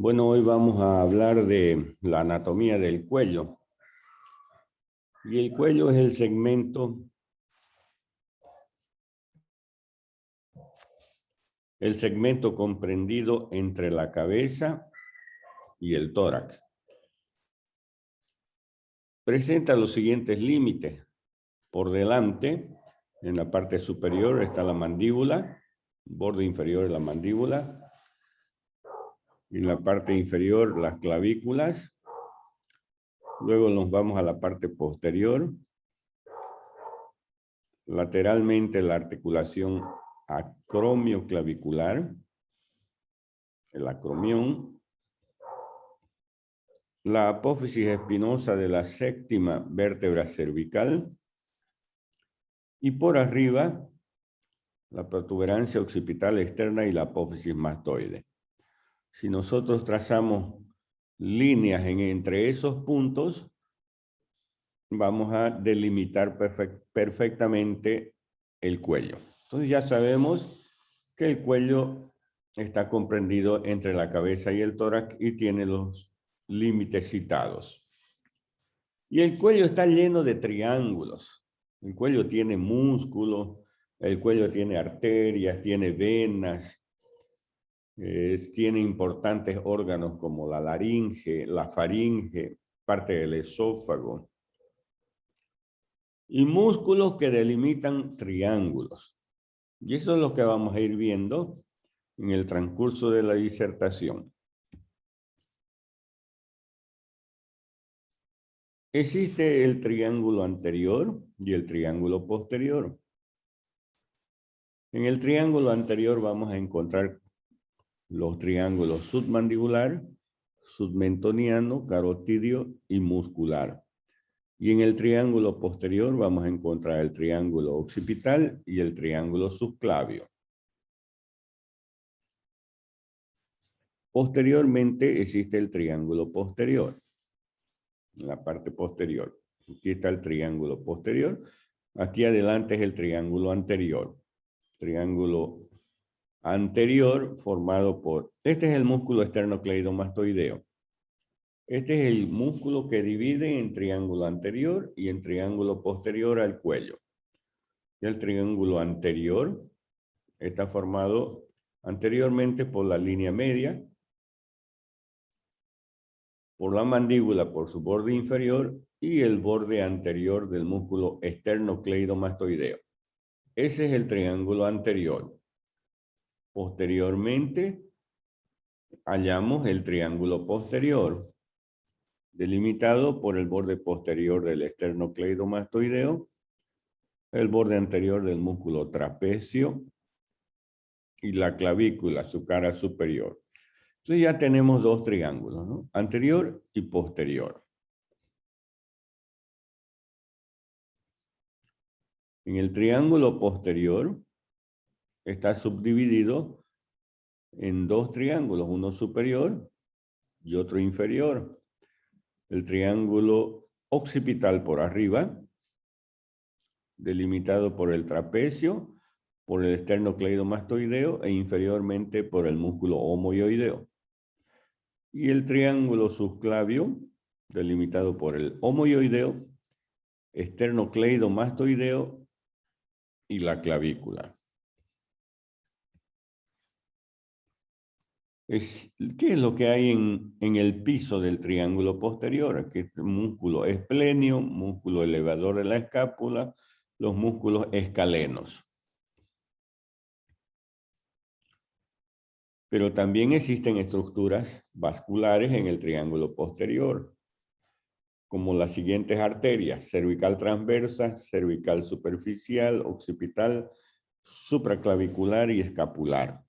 Bueno, hoy vamos a hablar de la anatomía del cuello. Y el cuello es el segmento comprendido entre la cabeza y el tórax. Presenta los siguientes límites. Por delante, en la parte superior está la mandíbula, borde inferior de la mandíbula. En la parte inferior, las clavículas. Luego nos vamos a la parte posterior. Lateralmente, la articulación acromioclavicular, el acromión. La apófisis espinosa de la séptima vértebra cervical. Y por arriba, la protuberancia occipital externa y la apófisis mastoide. Si nosotros trazamos líneas entre esos puntos, vamos a delimitar perfectamente el cuello. Entonces ya sabemos que el cuello está comprendido entre la cabeza y el tórax y tiene los límites citados. Y el cuello está lleno de triángulos. El cuello tiene músculos, el cuello tiene arterias, tiene venas, tiene importantes órganos como la laringe, la faringe, parte del esófago. Y músculos que delimitan triángulos. Y eso es lo que vamos a ir viendo en el transcurso de la disertación. Existe el triángulo anterior y el triángulo posterior. En el triángulo anterior vamos a encontrar los triángulos submandibular, submentoniano, carotidio y muscular. Y en el triángulo posterior vamos a encontrar el triángulo occipital y el triángulo subclavio. Posteriormente existe el triángulo posterior. En la parte posterior. Aquí está el triángulo posterior. Aquí adelante es el triángulo anterior. Triángulo anterior formado por... Este es el músculo esternocleidomastoideo. Este es el músculo que divide en triángulo anterior y en triángulo posterior al cuello. Y el triángulo anterior está formado anteriormente por la línea media, por la mandíbula por su borde inferior y el borde anterior del músculo esternocleidomastoideo. Ese es el triángulo anterior. Posteriormente, hallamos el triángulo posterior, delimitado por el borde posterior del esternocleidomastoideo, el borde anterior del músculo trapecio y la clavícula, su cara superior. Entonces ya tenemos dos triángulos, ¿no? Anterior y posterior. En el triángulo posterior está subdividido en dos triángulos, uno superior y otro inferior. El triángulo occipital por arriba, delimitado por el trapecio, por el esternocleidomastoideo e inferiormente por el músculo omoioideo. Y el triángulo subclavio, delimitado por el omoioideo, esternocleidomastoideo y la clavícula. ¿Qué es lo que hay en el piso del triángulo posterior? Aquí este músculo esplenio, músculo elevador de la escápula, los músculos escalenos. Pero también existen estructuras vasculares en el triángulo posterior, como las siguientes arterias: cervical transversa, cervical superficial, occipital, supraclavicular y escapular.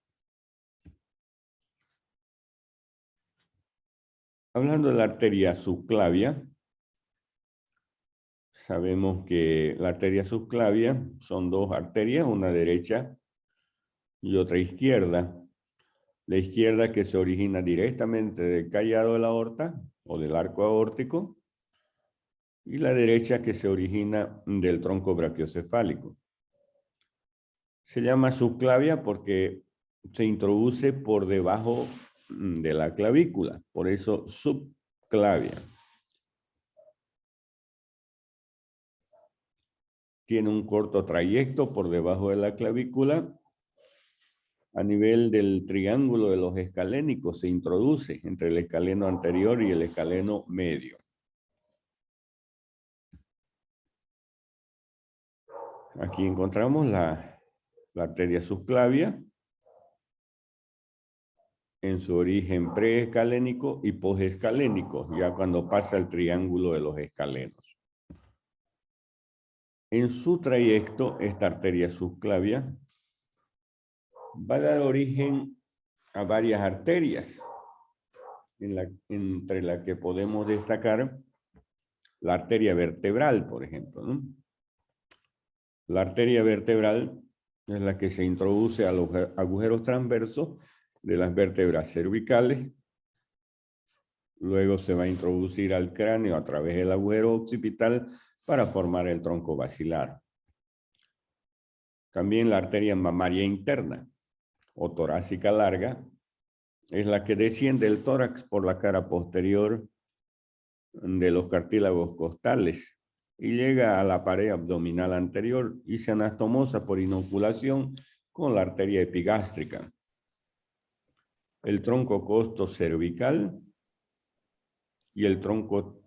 Hablando de la arteria subclavia, sabemos que la arteria subclavia son dos arterias, una derecha y otra izquierda. La izquierda que se origina directamente del callado de la aorta o del arco aórtico, y la derecha que se origina del tronco brachiocefálico. Se llama subclavia porque se introduce por debajo de la clavícula, por eso subclavia. Tiene un corto trayecto por debajo de la clavícula. A nivel del triángulo de los escalénicos se introduce entre el escaleno anterior y el escaleno medio. Aquí encontramos la arteria subclavia en su origen preescalénico y posescalénico, ya cuando pasa el triángulo de los escalenos. En su trayecto, esta arteria subclavia va a dar origen a varias arterias, entre las que podemos destacar la arteria vertebral, por ejemplo, ¿no? La arteria vertebral es la que se introduce a los agujeros transversos de las vértebras cervicales. Luego se va a introducir al cráneo a través del agujero occipital para formar el tronco basilar. También la arteria mamaria interna o torácica larga es la que desciende el tórax por la cara posterior de los cartílagos costales y llega a la pared abdominal anterior y se anastomosa por inoculación con la arteria epigástrica. El tronco costo cervical y el tronco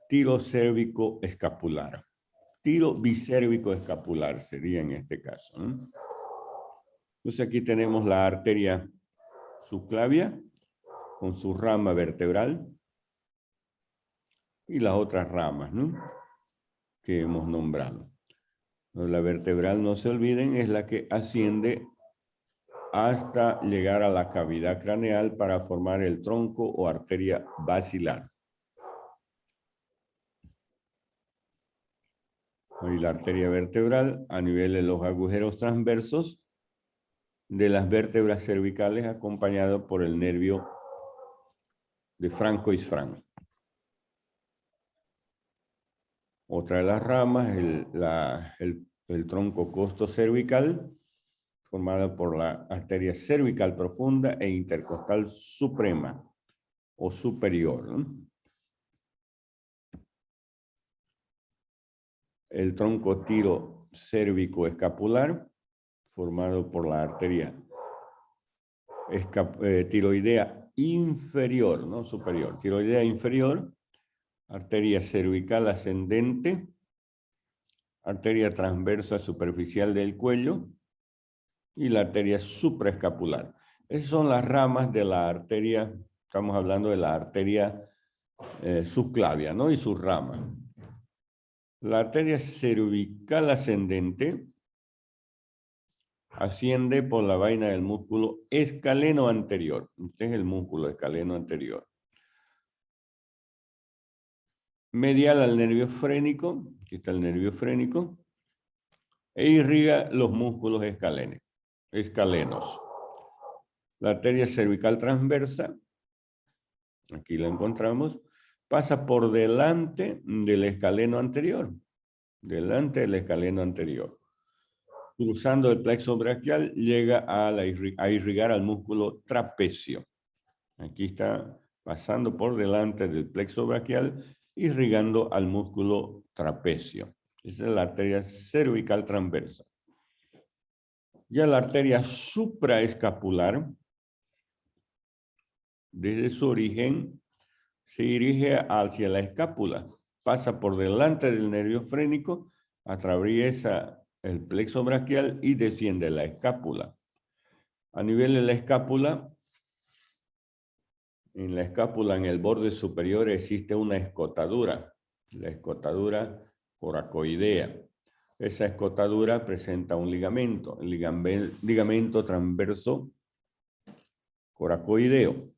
tiro cérvico escapular. Tiro bicérvico escapular sería en este caso, ¿no? Entonces aquí tenemos la arteria subclavia con su rama vertebral y las otras ramas, ¿no?, que hemos nombrado. La vertebral, no se olviden, es la que asciende hasta llegar a la cavidad craneal para formar el tronco o arteria basilar. Y la arteria vertebral a nivel de los agujeros transversos de las vértebras cervicales, acompañado por el nervio de Franco-Isfran. Otra de las ramas, el tronco costo cervical, formada por la arteria cervical profunda e intercostal suprema o superior, ¿no? El tronco tiro cérvico escapular, formado por la arteria tiroidea inferior, no superior, tiroidea inferior, arteria cervical ascendente, arteria transversa superficial del cuello y la arteria supraescapular. Esas son las ramas de la arteria, estamos hablando de la arteria subclavia, ¿no?, y sus ramas. La arteria cervical ascendente asciende por la vaina del músculo escaleno anterior. Este es el músculo escaleno anterior. Medial al nervio frénico, aquí está el nervio frénico, e irriga los músculos escalenos. La arteria cervical transversa, aquí la encontramos, pasa por delante del escaleno anterior. Delante del escaleno anterior. Cruzando el plexo braquial, llega a irrigar al músculo trapecio. Aquí está pasando por delante del plexo braquial, irrigando al músculo trapecio. Esa es la arteria cervical transversa. Ya la arteria supraescapular, desde su origen, se dirige hacia la escápula, pasa por delante del nervio frénico, atraviesa el plexo braquial y desciende la escápula. A nivel de la escápula, en la escápula, en el borde superior, existe una escotadura, la escotadura coracoidea. Esa escotadura presenta un ligamento, el ligamento transverso coracoideo.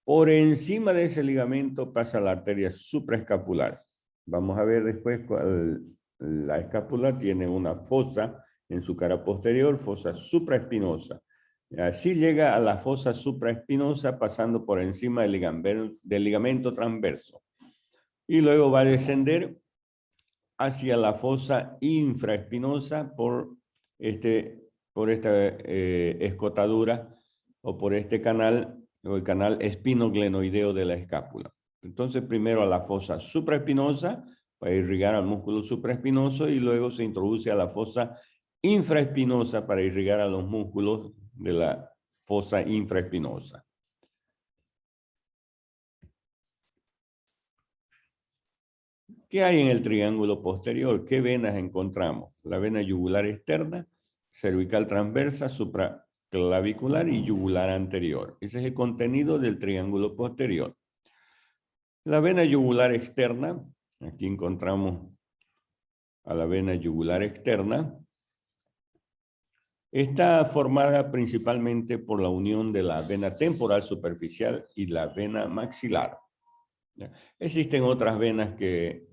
Por encima de ese ligamento pasa la arteria supraescapular. Vamos a ver después cuál. La escápula tiene una fosa en su cara posterior, fosa supraespinosa. Así llega a la fosa supraespinosa pasando por encima del ligamento transverso. Y luego va a descender hacia la fosa infraespinosa por esta escotadura o por este canal, o el canal espinoglenoideo de la escápula. Entonces, primero a la fosa supraespinosa para irrigar al músculo supraespinoso y luego se introduce a la fosa infraespinosa para irrigar a los músculos de la fosa infraespinosa. ¿Qué hay en el triángulo posterior? ¿Qué venas encontramos? La vena yugular externa, cervical transversa, supraclavicular y yugular anterior. Ese es el contenido del triángulo posterior. La vena yugular externa, aquí encontramos a la vena yugular externa, está formada principalmente por la unión de la vena temporal superficial y la vena maxilar. Existen otras venas que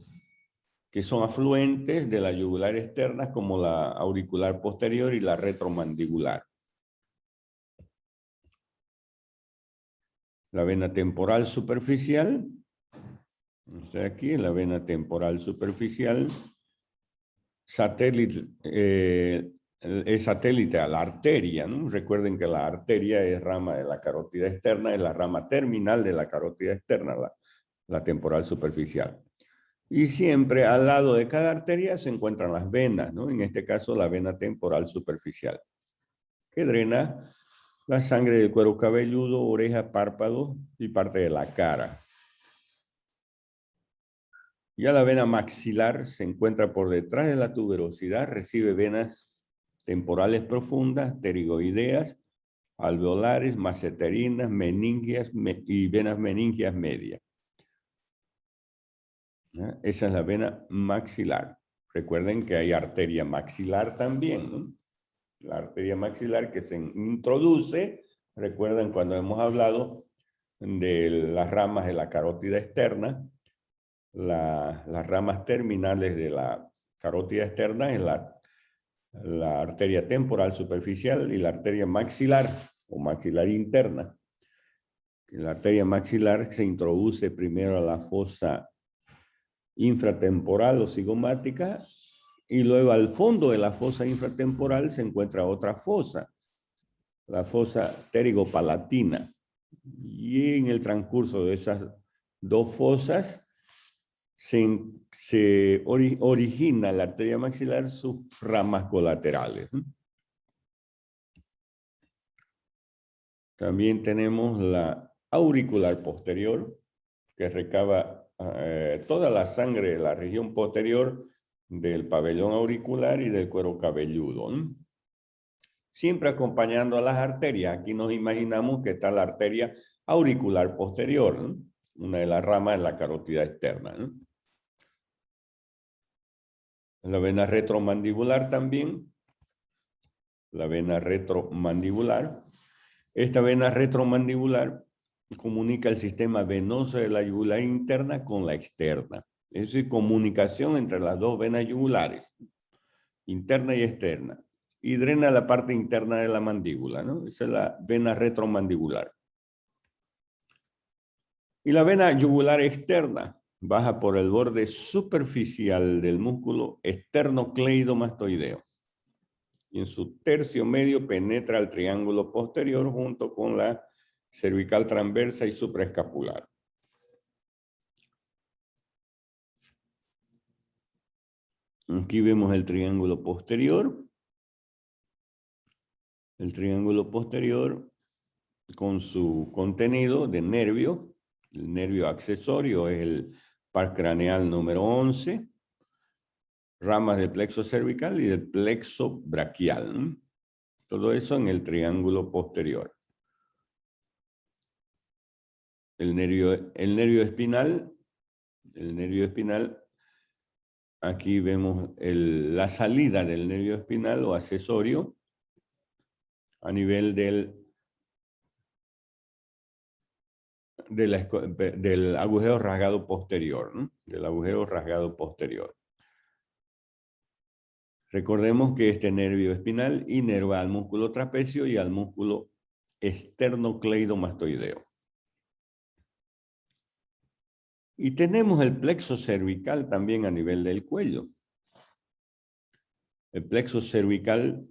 son afluentes de la yugular externa, como la auricular posterior y la retromandibular. La vena temporal superficial, aquí la vena temporal superficial, satélite, es satélite a la arteria, ¿no? Recuerden que la arteria es rama de la carótida externa, es la rama terminal de la carótida externa, la temporal superficial. Y siempre al lado de cada arteria se encuentran las venas, ¿no? En este caso, la vena temporal superficial, que drena la sangre del cuero cabelludo, oreja, párpados y parte de la cara. Ya la vena maxilar se encuentra por detrás de la tuberosidad, recibe venas temporales profundas, pterigoideas, alveolares, masseterinas, meningias y venas meningias medias. Esa es la vena maxilar. Recuerden que hay arteria maxilar también, ¿no? La arteria maxilar que se introduce, recuerden cuando hemos hablado de las ramas de la carótida externa, las ramas terminales de la carótida externa es la arteria temporal superficial y la arteria maxilar o maxilar interna. La arteria maxilar se introduce primero a la fosa infratemporal o cigomática y luego al fondo de la fosa infratemporal se encuentra otra fosa, la fosa pterigopalatina. Y en el transcurso de esas dos fosas se origina la arteria maxilar sus ramas colaterales. También tenemos la auricular posterior, que recaba toda la sangre de la región posterior del pabellón auricular y del cuero cabelludo, ¿no? Siempre acompañando a las arterias. Aquí nos imaginamos que está la arteria auricular posterior, ¿no? Una de las ramas de la carótida externa, ¿no? La vena retromandibular también. La vena retromandibular. Esta vena retromandibular comunica el sistema venoso de la yugular interna con la externa. Es decir, comunicación entre las dos venas yugulares, interna y externa. Y drena la parte interna de la mandíbula, ¿no? Esa es la vena retromandibular. Y la vena yugular externa baja por el borde superficial del músculo esternocleidomastoideo. Y en su tercio medio penetra el triángulo posterior junto con la cervical transversa y supraescapular. Aquí vemos el triángulo posterior. El triángulo posterior con su contenido de nervio. El nervio accesorio es el par craneal número 11. Ramas del plexo cervical y del plexo braquial, ¿no? Todo eso en el triángulo posterior. El nervio espinal, aquí vemos la salida del nervio espinal o accesorio a nivel del agujero rasgado posterior, ¿no? Del agujero rasgado posterior. Recordemos que este nervio espinal inerva al músculo trapecio y al músculo esternocleidomastoideo. Y tenemos el plexo cervical también a nivel del cuello. El plexo cervical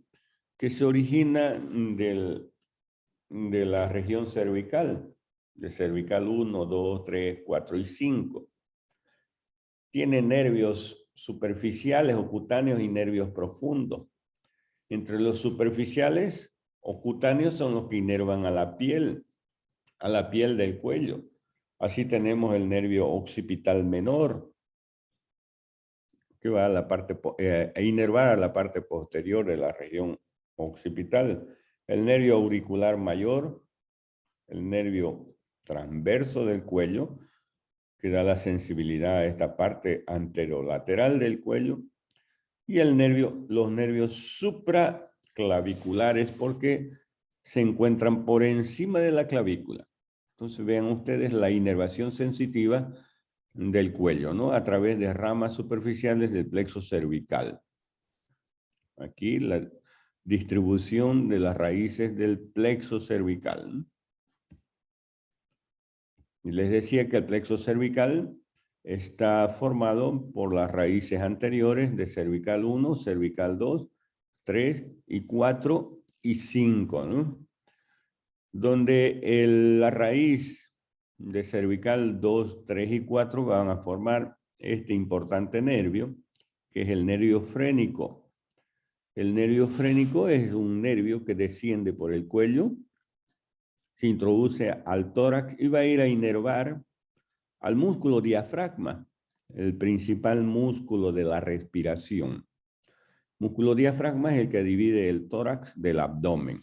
que se origina del de la región cervical, de cervical 1, 2, 3, 4 y 5. Tiene nervios superficiales o cutáneos y nervios profundos. Entre los superficiales o cutáneos son los que inervan a la piel del cuello. Así tenemos el nervio occipital menor, que va a la parte, a inervar a la parte posterior de la región occipital. El nervio auricular mayor, el nervio transverso del cuello, que da la sensibilidad a esta parte anterolateral del cuello, y los nervios supraclaviculares, porque se encuentran por encima de la clavícula. Entonces vean ustedes la inervación sensitiva del cuello, ¿no? A través de ramas superficiales del plexo cervical. Aquí la distribución de las raíces del plexo cervical, ¿no? Y les decía que el plexo cervical está formado por las raíces anteriores de cervical 1, cervical 2, 3 y 4 y 5, ¿no? Donde la raíz de cervical 2, 3 y 4 van a formar este importante nervio, que es el nervio frénico. El nervio frénico es un nervio que desciende por el cuello, se introduce al tórax y va a ir a inervar al músculo diafragma, el principal músculo de la respiración. Músculo diafragma es el que divide el tórax del abdomen.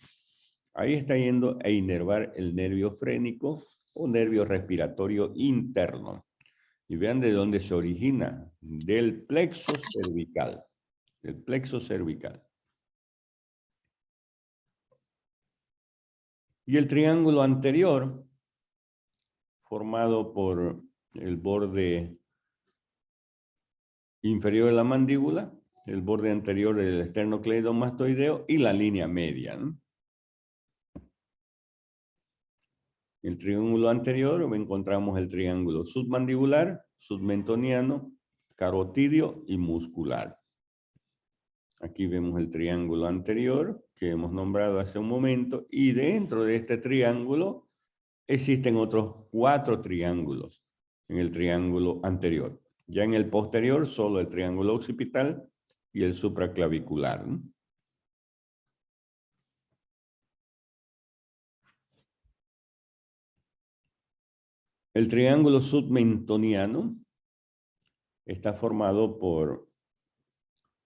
Ahí está yendo a inervar el nervio frénico o nervio respiratorio interno. Y vean de dónde se origina, del plexo cervical. Del plexo cervical. Y el triángulo anterior, formado por el borde inferior de la mandíbula, el borde anterior del esternocleidomastoideo y la línea media, ¿no? El triángulo anterior encontramos el triángulo submandibular, submentoniano, carotidio y muscular. Aquí vemos el triángulo anterior que hemos nombrado hace un momento y dentro de este triángulo existen otros 4 triángulos en el triángulo anterior. Ya en el posterior solo el triángulo occipital y el supraclavicular, ¿no? El triángulo submentoniano está formado por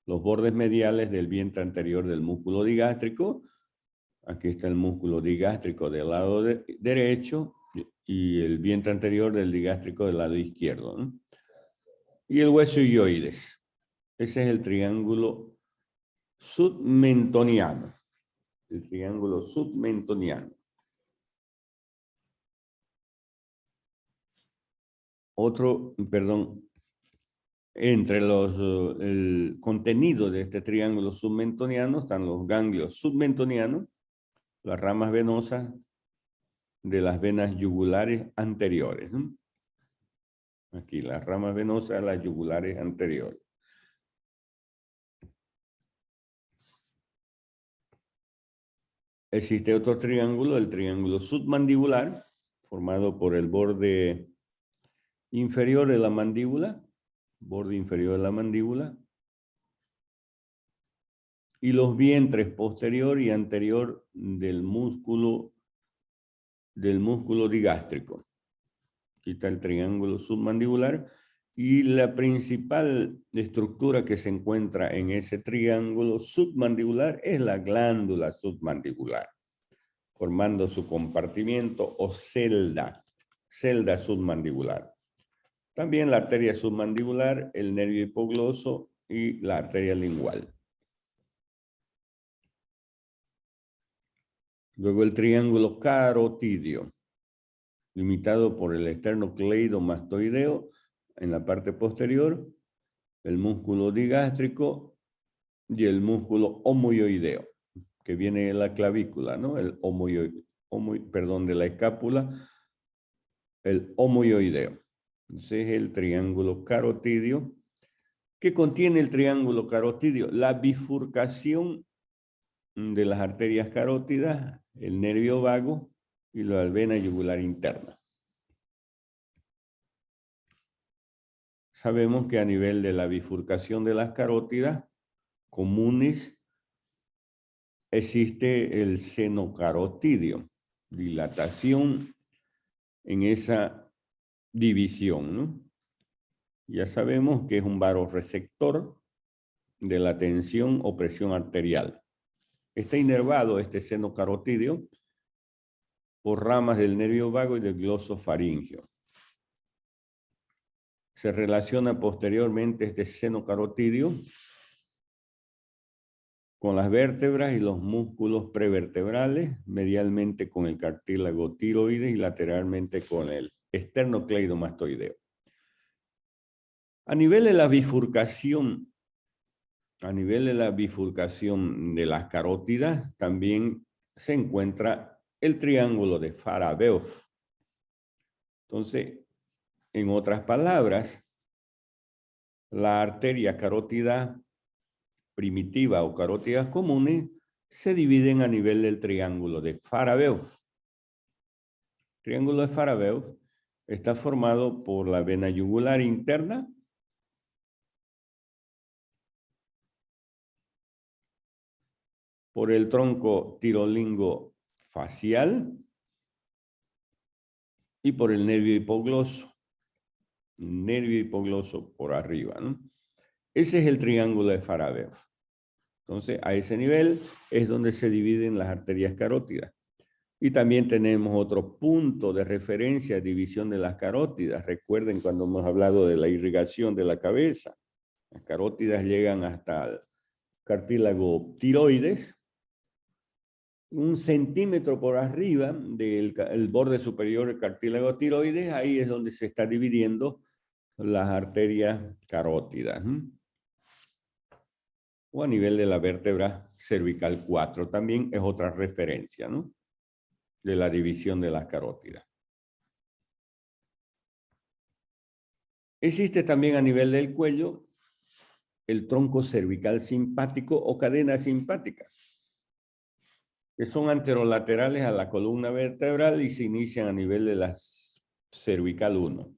los bordes mediales del vientre anterior del músculo digástrico. Aquí está el músculo digástrico del lado derecho y el vientre anterior del digástrico del lado izquierdo, ¿no? Y el hueso hyoides. Ese es el triángulo submentoniano. El triángulo submentoniano. Entre el contenido de este triángulo submentoniano están los ganglios submentonianos, las ramas venosas de las venas yugulares anteriores, ¿no? Aquí, las ramas venosas de las yugulares anteriores. Existe otro triángulo, el triángulo submandibular, formado por el borde inferior de la mandíbula, y los vientres posterior y anterior del músculo digástrico. Aquí está el triángulo submandibular y la principal estructura que se encuentra en ese triángulo submandibular es la glándula submandibular, formando su compartimiento o celda submandibular. También la arteria submandibular, el nervio hipogloso y la arteria lingual. Luego el triángulo carotidio, limitado por el esternocleidomastoideo en la parte posterior, el músculo digástrico y el músculo omoioideo, que viene de la clavícula, ¿no? De la escápula, el omoioideo. Ese es el triángulo carotidio. ¿Qué contiene el triángulo carotidio? La bifurcación de las arterias carótidas, el nervio vago y la vena yugular interna. Sabemos que a nivel de la bifurcación de las carótidas comunes existe el seno carotidio, dilatación en esa división, ¿no? Ya sabemos que es un vasoreceptor de la tensión o presión arterial. Está inervado este seno carotidio por ramas del nervio vago y del glosofaringeo. Se relaciona posteriormente este seno carotidio con las vértebras y los músculos prevertebrales, medialmente con el cartílago tiroides y lateralmente con el esternocleidomastoideo. A nivel de la bifurcación de las carótidas, también se encuentra el triángulo de Farabeuf. Entonces, en otras palabras, la arteria carótida primitiva o carótidas comunes se dividen a nivel del triángulo de Farabeuf. El triángulo de Farabeuf está formado por la vena yugular interna, por el tronco tirolingo-facial y por el nervio hipogloso. Nervio hipogloso por arriba, ¿no? Ese es el triángulo de Farabeuf. Entonces, a ese nivel es donde se dividen las arterias carótidas. Y también tenemos otro punto de referencia, división de las carótidas. Recuerden cuando hemos hablado de la irrigación de la cabeza. Las carótidas llegan hasta el cartílago tiroides. 1 centímetro por arriba del borde superior del cartílago tiroides, ahí es donde se está dividiendo las arterias carótidas. O a nivel de la vértebra cervical 4, también es otra referencia, ¿no?, de la división de las carótidas. Existe también a nivel del cuello el tronco cervical simpático o cadena simpática, que son anterolaterales a la columna vertebral y se inician a nivel de la cervical 1.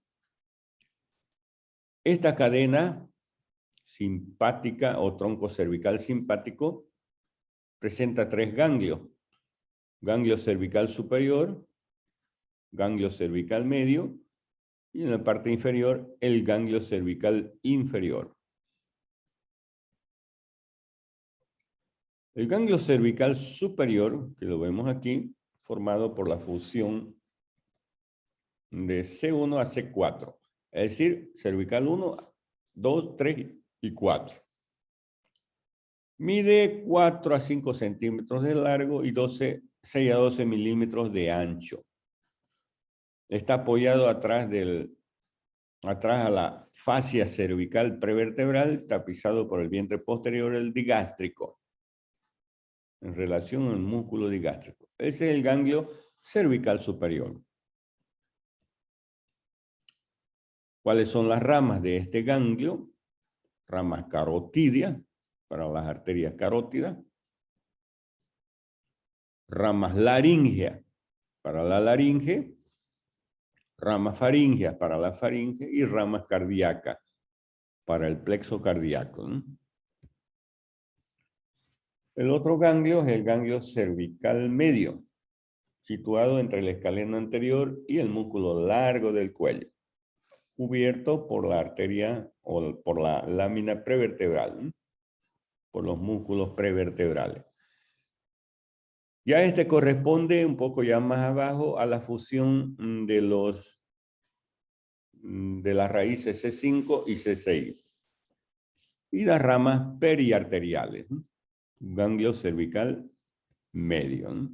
Esta cadena simpática o tronco cervical simpático presenta 3 ganglios: ganglio cervical superior, ganglio cervical medio y en la parte inferior el ganglio cervical inferior. El ganglio cervical superior, que lo vemos aquí, formado por la fusión de C1 a C4, es decir, cervical 1, 2, 3 y 4. Mide 4 a 5 centímetros de largo y 6 a 12 milímetros de ancho. Está apoyado atrás a la fascia cervical prevertebral, tapizado por el vientre posterior, el digástrico, en relación al músculo digástrico. Ese es el ganglio cervical superior. ¿Cuáles son las ramas de este ganglio? Ramas carotidias, para las arterias carótidas. Ramas laringeas, para la laringe. Ramas faringeas, para la faringe. Y ramas cardíacas, para el plexo cardíaco, ¿no? El otro ganglio es el ganglio cervical medio, situado entre el escaleno anterior y el músculo largo del cuello, cubierto por la arteria o por la lámina prevertebral, ¿no?, por los músculos prevertebrales. Ya este corresponde un poco ya más abajo a la fusión de las raíces C5 y C6 y las ramas periarteriales, ¿no?, ganglio cervical medio, ¿no?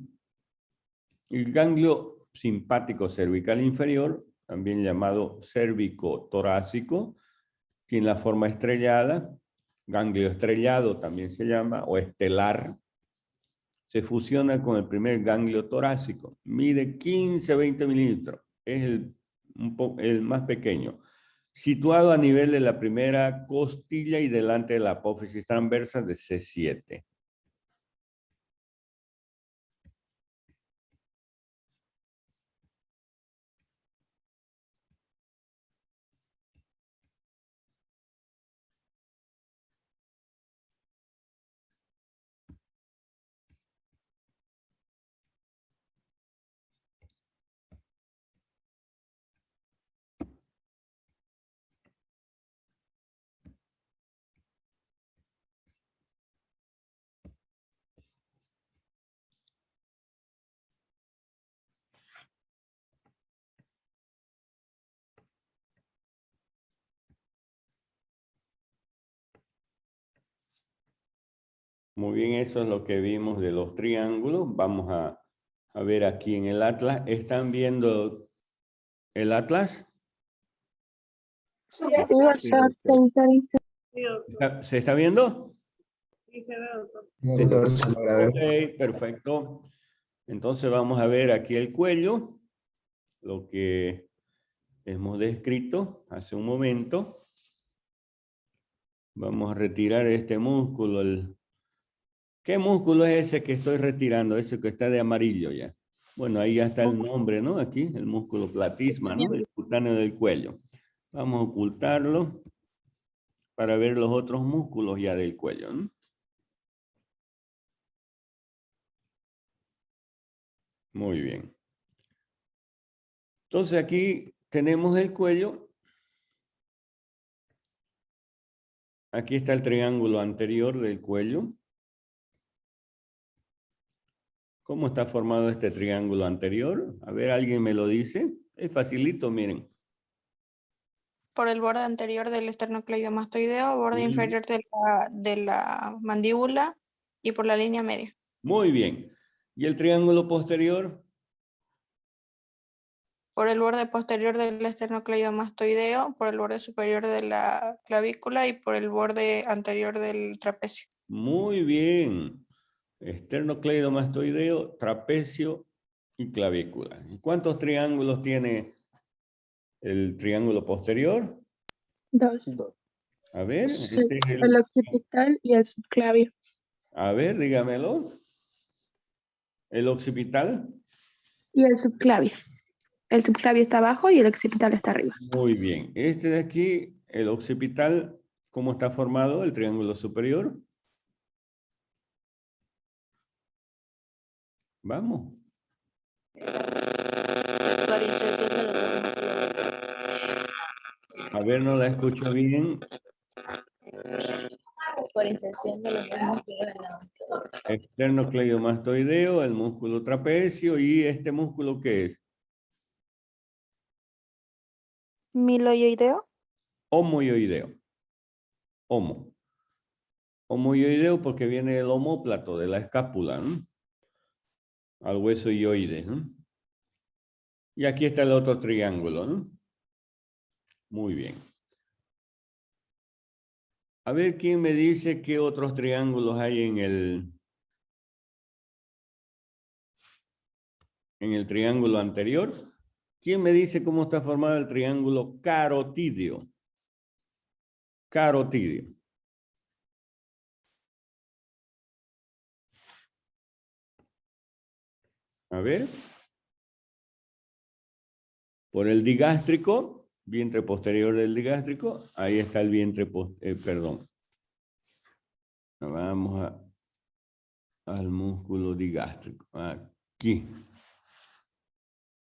El ganglio simpático cervical inferior, también llamado cérvico-torácico, tiene la forma estrellada. Ganglio estrellado también se llama, o estelar. Se fusiona con el primer ganglio torácico. Mide 15-20 milímetros. Es el más pequeño. Situado a nivel de la primera costilla y delante de la apófisis transversa de C7. Muy bien, eso es lo que vimos de los triángulos. Vamos a ver aquí en el atlas. ¿Están viendo el atlas? Sí, ¿Se está viendo? sí, se ve, doctor. Sí, doctor, se logra ver. Ok, perfecto. Entonces vamos a ver aquí el cuello, lo que hemos descrito hace un momento. Vamos a retirar este músculo. ¿Qué músculo es ese que estoy retirando? Ese que está de amarillo ya. Bueno, ahí ya está el nombre, ¿no? Aquí, el músculo platisma, ¿no? El cutáneo del cuello. Vamos a ocultarlo para ver los otros músculos ya del cuello, ¿no? Muy bien. Entonces aquí tenemos el cuello. Aquí está el triángulo anterior del cuello. ¿Cómo está formado este triángulo anterior? A ver, ¿alguien me lo dice? Es facilito, miren. Por el borde anterior del esternocleidomastoideo, borde Sí. inferior de la mandíbula y por la línea media. Muy bien. ¿Y el triángulo posterior? Por el borde posterior del esternocleidomastoideo, por el borde superior de la clavícula y por el borde anterior del trapecio. Muy bien. Esternocleidomastoideo, trapecio y clavícula. ¿Y cuántos triángulos tiene el triángulo posterior? Dos. A ver, Sí, este es el occipital y el subclavio. a ver, dígamelo. ¿El occipital? Y el subclavio. El subclavio está abajo y el occipital está arriba. Muy bien. Este de aquí, el occipital, ¿cómo está formado el triángulo superior? Vamos. Por inserción de los dos músculos. A ver, no la escucho bien. Por inserción de los dos músculos en la Esternocleidomastoideo, el músculo trapecio y este músculo ¿qué es? Miloioideo. Homoioideo. Homo. Homoioideo porque viene del omóplato, de la escápula, ¿no? Al hueso ioide, ¿no? Y aquí está el otro triángulo, ¿no? Muy bien. A ver, ¿quién me dice qué otros triángulos hay en el triángulo anterior? ¿Quién me dice cómo está formado el triángulo carotídeo? Carotídeo. A ver. Por el digástrico, vientre posterior del digástrico, ahí está el vientre, perdón. Vamos al músculo digástrico. Aquí.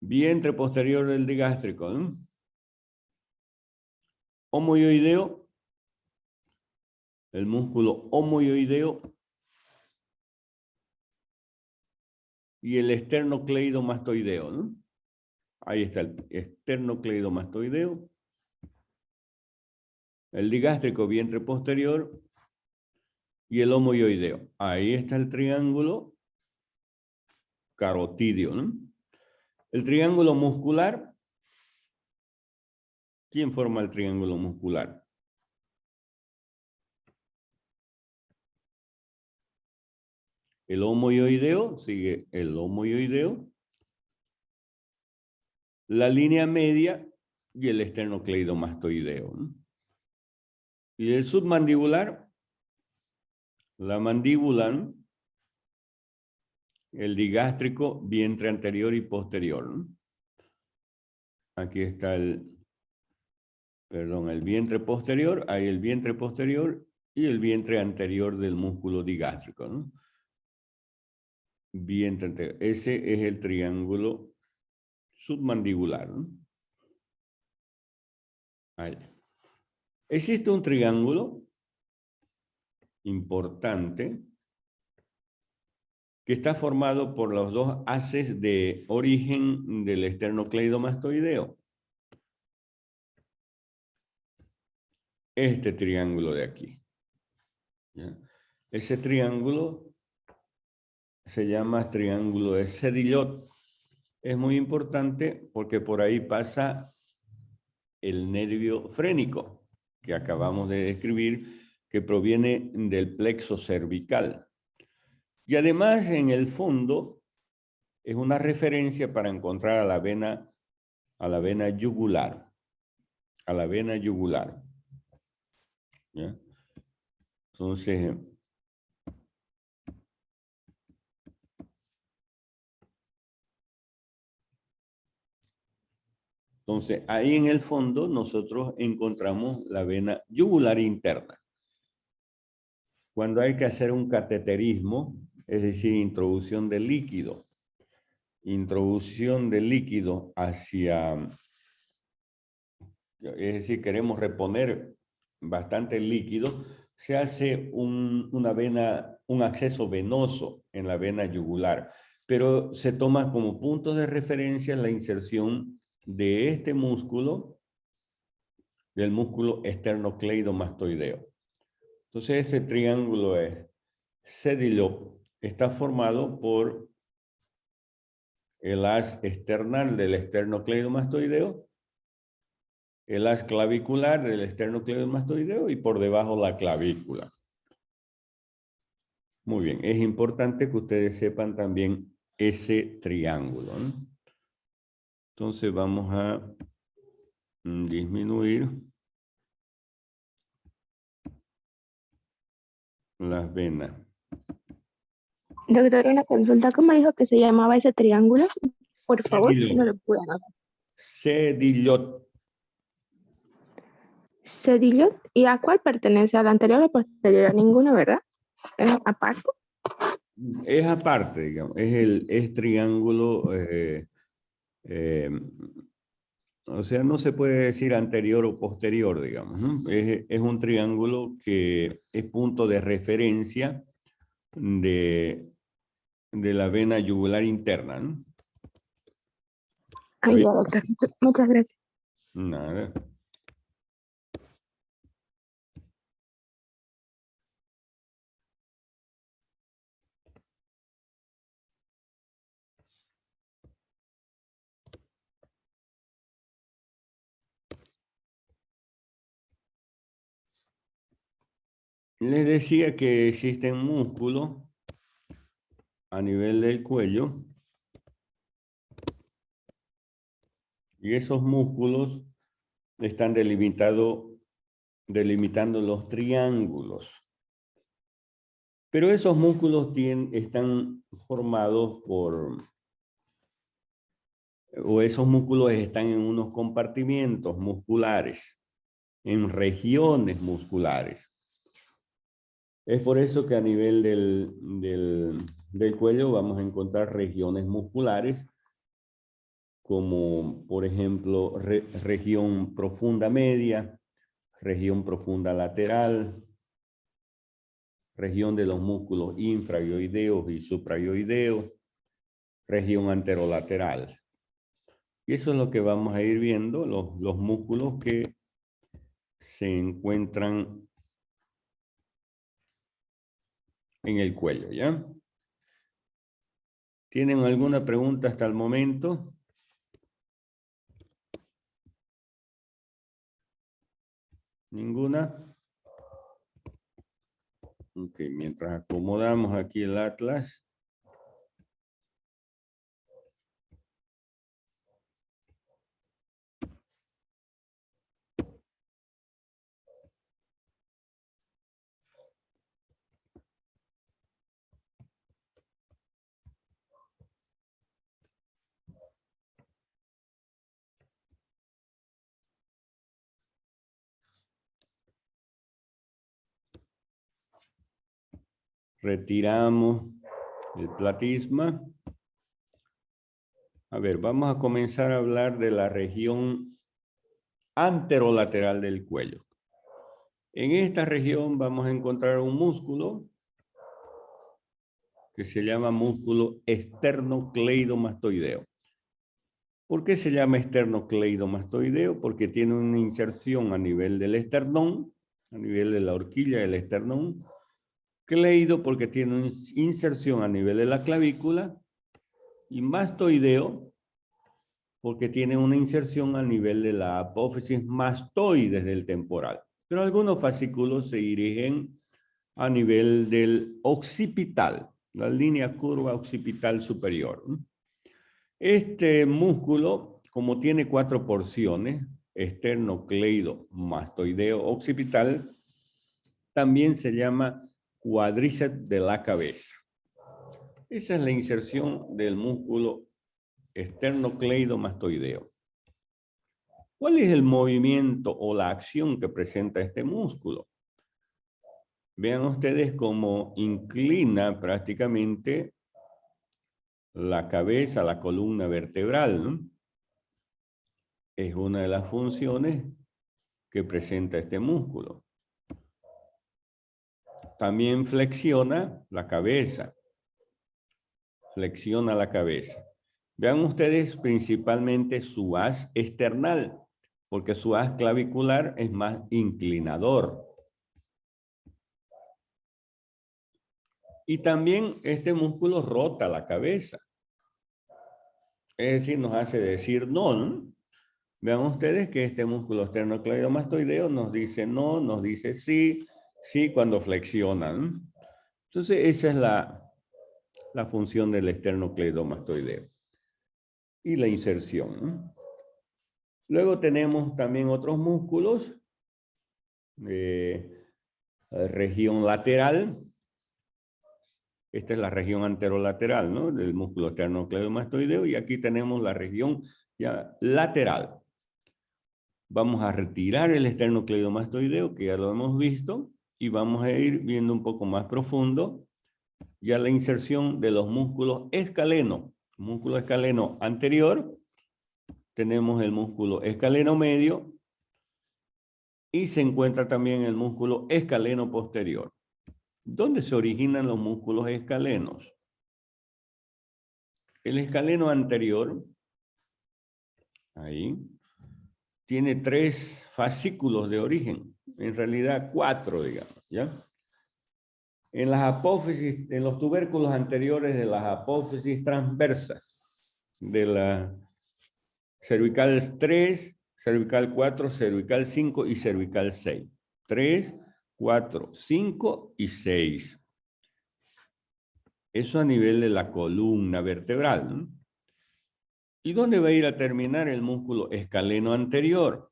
Vientre posterior del digástrico, ¿no? Homoioideo. El músculo homoioideo. Y el esternocleidomastoideo, ¿no? Ahí está el esternocleidomastoideo. El digástrico, vientre posterior. Y el homoioideo. Ahí está el triángulo carotídeo, ¿no? El triángulo muscular. ¿Quién forma el triángulo muscular? El homoioideo, sigue el homoioideo, la línea media y el esternocleidomastoideo, ¿no? Y el submandibular, la mandíbula, ¿no? El digástrico, vientre anterior y posterior, ¿no? Aquí está el vientre posterior, hay el vientre posterior y el vientre anterior del músculo digástrico, ¿no? Vientre anterior. Ese es el triángulo submandibular, ¿no? Ahí. Existe un triángulo importante que está formado por los dos haces de origen del esternocleidomastoideo. Este triángulo de aquí. ¿Ya? Ese triángulo se llama triángulo de Sedillot. Es muy importante porque por ahí pasa el nervio frénico que acabamos de describir, que proviene del plexo cervical. Y además, en el fondo, es una referencia para encontrar a la vena yugular. A la vena yugular. ¿Ya? Entonces, ahí en el fondo nosotros encontramos la vena yugular interna. Cuando hay que hacer un cateterismo, es decir, introducción de líquido hacia, es decir, queremos reponer bastante líquido, se hace un acceso venoso en la vena yugular, pero se toma como punto de referencia la inserción de este músculo, del músculo esternocleidomastoideo. Entonces ese triángulo es Sedillot, está formado por el haz external del esternocleidomastoideo, el haz clavicular del esternocleidomastoideo y por debajo la clavícula. Muy bien, es importante que ustedes sepan también ese triángulo, ¿no? Entonces vamos a disminuir las venas. Doctor, una consulta. ¿Cómo dijo que se llamaba ese triángulo? Por favor, Sedillot. no lo pude anotar. Sedillot. Sedillot. ¿Y a cuál pertenece? ¿Al anterior o posterior? A ninguno, ¿verdad? ¿Es aparte? Es aparte, digamos, es triángulo, o sea, no se puede decir anterior o posterior, digamos, ¿no? Es un triángulo que es punto de referencia de la vena yugular interna, ¿no? Ay, ya, doctor. Muchas gracias. Nada. Les decía que existen músculos a nivel del cuello y esos músculos están delimitando los triángulos. Pero esos músculos están formados esos músculos están en unos compartimientos musculares, en regiones musculares. Es por eso que a nivel del cuello vamos a encontrar regiones musculares, como por ejemplo región profunda media, región profunda lateral, región de los músculos infraioideos y supraioideos, región anterolateral. Y eso es lo que vamos a ir viendo, los músculos que se encuentran en el cuello, ¿ya? ¿Tienen alguna pregunta hasta el momento? ¿Ninguna? Ok, mientras acomodamos aquí el atlas. Retiramos el platisma. A ver, vamos a comenzar a hablar de la región anterolateral del cuello. En esta región vamos a encontrar un músculo que se llama músculo esternocleidomastoideo. ¿Por qué se llama esternocleidomastoideo? Porque tiene una inserción a nivel del esternón, a nivel de la horquilla del esternón, cleido porque tiene una inserción a nivel de la clavícula y mastoideo porque tiene una inserción a nivel de la apófisis mastoides del temporal. Pero algunos fascículos se dirigen a nivel del occipital, la línea curva occipital superior. Este músculo, como tiene 4 porciones, esternocleido, mastoideo, occipital, también se llama cuádriceps de la cabeza. Esa es la inserción del músculo esternocleidomastoideo. ¿Cuál es el movimiento o la acción que presenta este músculo? Vean ustedes cómo inclina prácticamente la cabeza, la columna vertebral, ¿no? Es una de las funciones que presenta este músculo. También flexiona la cabeza. Flexiona la cabeza. Vean ustedes principalmente su haz external, porque su haz clavicular es más inclinador. Y también este músculo rota la cabeza. Es decir, nos hace decir no, ¿no? Vean ustedes que este músculo esternocleidomastoideo nos dice no, nos dice sí, sí cuando flexiona, ¿no? Entonces esa es la función del esternocleidomastoideo. Y la inserción, ¿no? Luego tenemos también otros músculos. Región lateral. Esta es la región anterolateral, ¿no? Del músculo esternocleidomastoideo. Y aquí tenemos la región ya lateral. Vamos a retirar el esternocleidomastoideo, que ya lo hemos visto. Y vamos a ir viendo un poco más profundo ya la inserción de los músculos escaleno. Músculo escaleno anterior. Tenemos el músculo escaleno medio. Y se encuentra también el músculo escaleno posterior. ¿Dónde se originan los músculos escalenos? El escaleno anterior, ahí, tiene 3 fascículos de origen. En realidad 4, digamos, ¿ya? En las apófisis, en los tubérculos anteriores de las apófisis transversas, de la cervical 3, cervical 4, cervical 5 y cervical 6. 3, 4, 5 y 6. Eso a nivel de la columna vertebral, ¿no? ¿Y dónde va a ir a terminar el músculo escaleno anterior?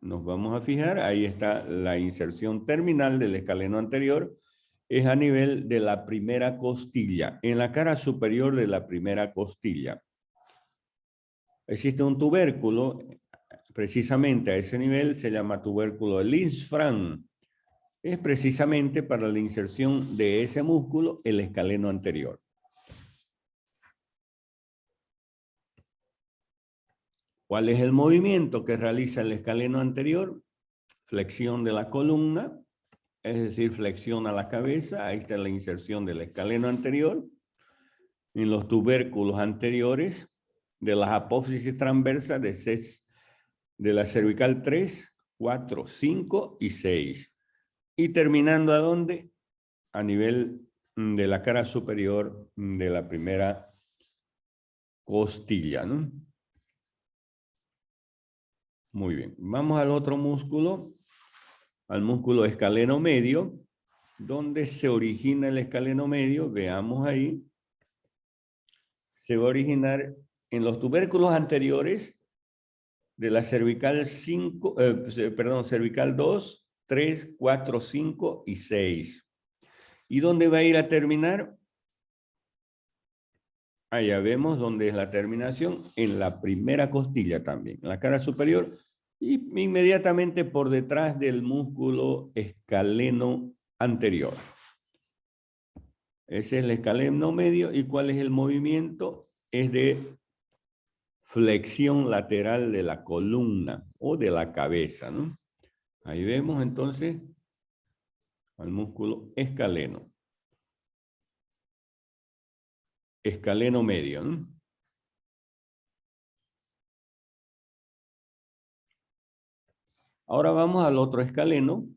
Nos vamos a fijar, ahí está la inserción terminal del escaleno anterior, es a nivel de la primera costilla, en la cara superior de la primera costilla. Existe un tubérculo, precisamente a ese nivel, se llama tubérculo de Linz-Franz. Es precisamente para la inserción de ese músculo, el escaleno anterior. ¿Cuál es el movimiento que realiza el escaleno anterior? Flexión de la columna, es decir, flexiona la cabeza. Ahí está la inserción del escaleno anterior. En los tubérculos anteriores de las apófisis transversas de la cervical 3, 4, 5 y 6. Y terminando ¿a dónde? A nivel de la cara superior de la primera costilla, ¿no? Muy bien. Vamos al otro músculo, al músculo escaleno medio. ¿Dónde se origina el escaleno medio? Veamos ahí. Se va a originar en los tubérculos anteriores de la cervical 5, cervical 2, 3, 4, 5 y 6. ¿Y dónde va a ir a terminar? Allá vemos dónde es la terminación, en la primera costilla también, en la cara superior y inmediatamente por detrás del músculo escaleno anterior. Ese es el escaleno medio. ¿Y cuál es el movimiento? Es de flexión lateral de la columna o de la cabeza, ¿no? Ahí vemos entonces al músculo escaleno. Escaleno medio, ¿no? Ahora vamos al otro escaleno,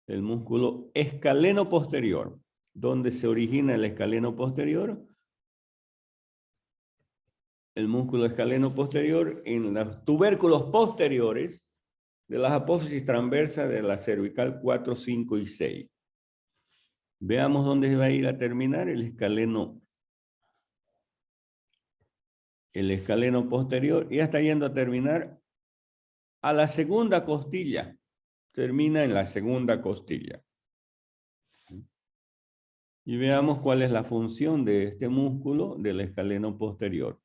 el músculo escaleno posterior. ¿Dónde se origina el escaleno posterior? El músculo escaleno posterior en los tubérculos posteriores de las apófisis transversas de la cervical 4, 5 y 6. Veamos dónde va a ir a terminar el escaleno posterior. Ya está yendo a terminar a la segunda costilla. Termina en la segunda costilla. Y veamos cuál es la función de este músculo del escaleno posterior.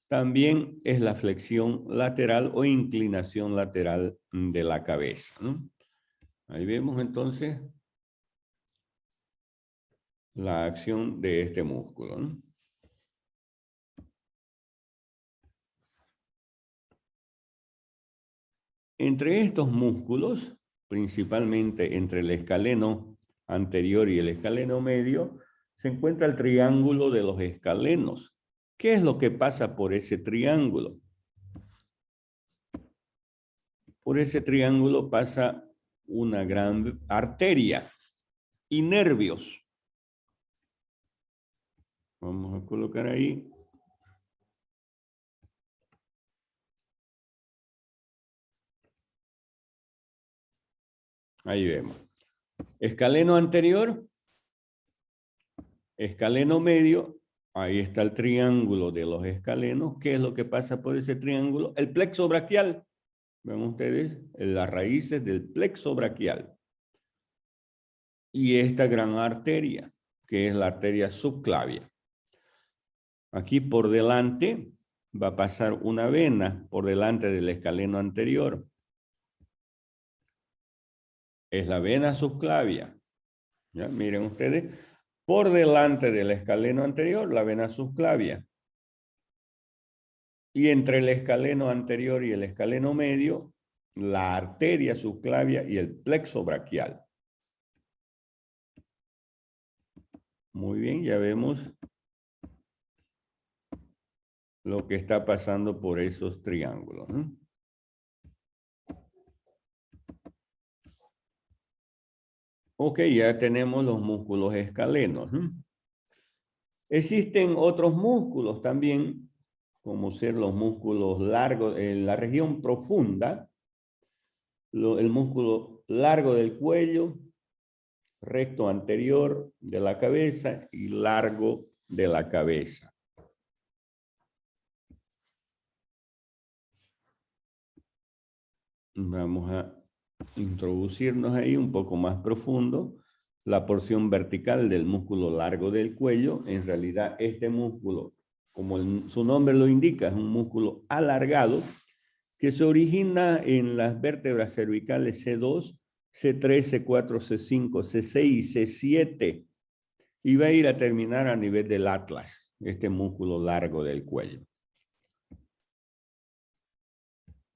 También es la flexión lateral o inclinación lateral de la cabeza, ¿no? Ahí vemos entonces la acción de este músculo, ¿no? Entre estos músculos, principalmente entre el escaleno anterior y el escaleno medio, se encuentra el triángulo de los escalenos. ¿Qué es lo que pasa por ese triángulo? Por ese triángulo pasa una gran arteria y nervios. Vamos a colocar ahí. Ahí vemos. Escaleno anterior, escaleno medio, ahí está el triángulo de los escalenos. ¿Qué es lo que pasa por ese triángulo? El plexo braquial. Ven ustedes las raíces del plexo braquial. Y esta gran arteria, que es la arteria subclavia. Aquí por delante va a pasar una vena por delante del escaleno anterior. Es la vena subclavia. ¿Ya? Miren ustedes, por delante del escaleno anterior, la vena subclavia. Y entre el escaleno anterior y el escaleno medio, la arteria subclavia y el plexo braquial. Muy bien, ya vemos lo que está pasando por esos triángulos, ¿no? Ok, ya tenemos los músculos escalenos, ¿no? Existen otros músculos también, como ser los músculos largos, en la región profunda, el músculo largo del cuello, recto anterior de la cabeza y largo de la cabeza. Vamos a introducirnos ahí un poco más profundo. La porción vertical del músculo largo del cuello, en realidad este músculo, como su nombre lo indica, es un músculo alargado que se origina en las vértebras cervicales C2, C3, C4, C5, C6 y C7 y va a ir a terminar a nivel del atlas, este músculo largo del cuello.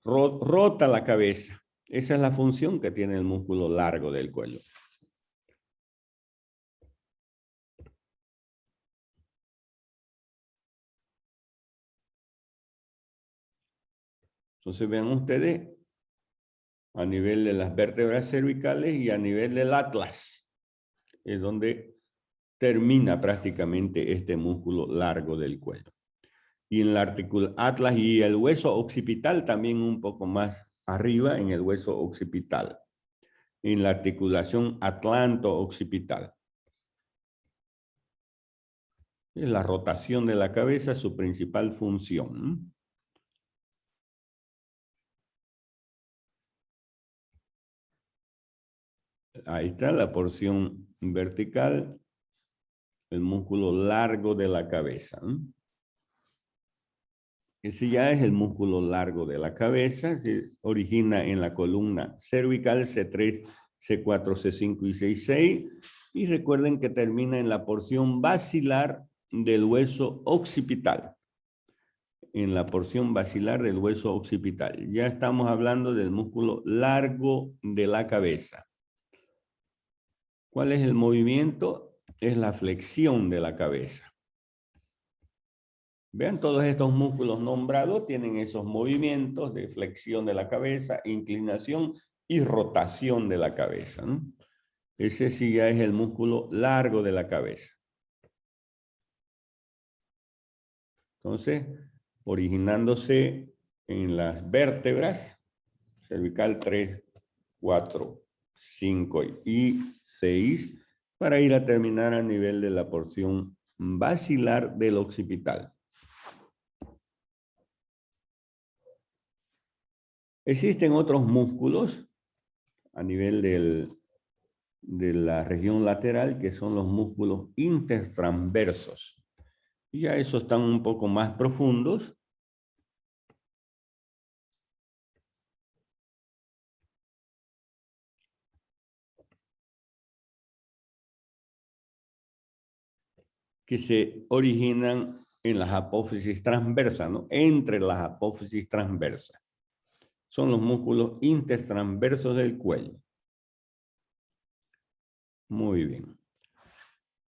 Rota la cabeza. Esa es la función que tiene el músculo largo del cuello. Entonces vean ustedes a nivel de las vértebras cervicales y a nivel del atlas, es donde termina prácticamente este músculo largo del cuello. Y en la atlas y el hueso occipital también un poco más arriba en el hueso occipital, en la articulación atlanto-occipital. Es la rotación de la cabeza su principal función. Ahí está la porción vertical, el músculo largo de la cabeza. Ese ya es el músculo largo de la cabeza, se origina en la columna cervical C3, C4, C5 y C6. Y recuerden que termina en la porción basilar del hueso occipital. En la porción basilar del hueso occipital. Ya estamos hablando del músculo largo de la cabeza. ¿Cuál es el movimiento? Es la flexión de la cabeza. Vean, todos estos músculos nombrados tienen esos movimientos de flexión de la cabeza, inclinación y rotación de la cabeza, ¿no? Ese sí ya es el músculo largo de la cabeza. Entonces, originándose en las vértebras, cervical 3, 4, 5 y 6, para ir a terminar a nivel de la porción basilar del occipital. Existen otros músculos a nivel de la región lateral, que son los músculos intertransversos. Y ya esos están un poco más profundos. Que se originan en las apófisis transversas, ¿no? Entre las apófisis transversas. Son los músculos intertransversos del cuello. Muy bien.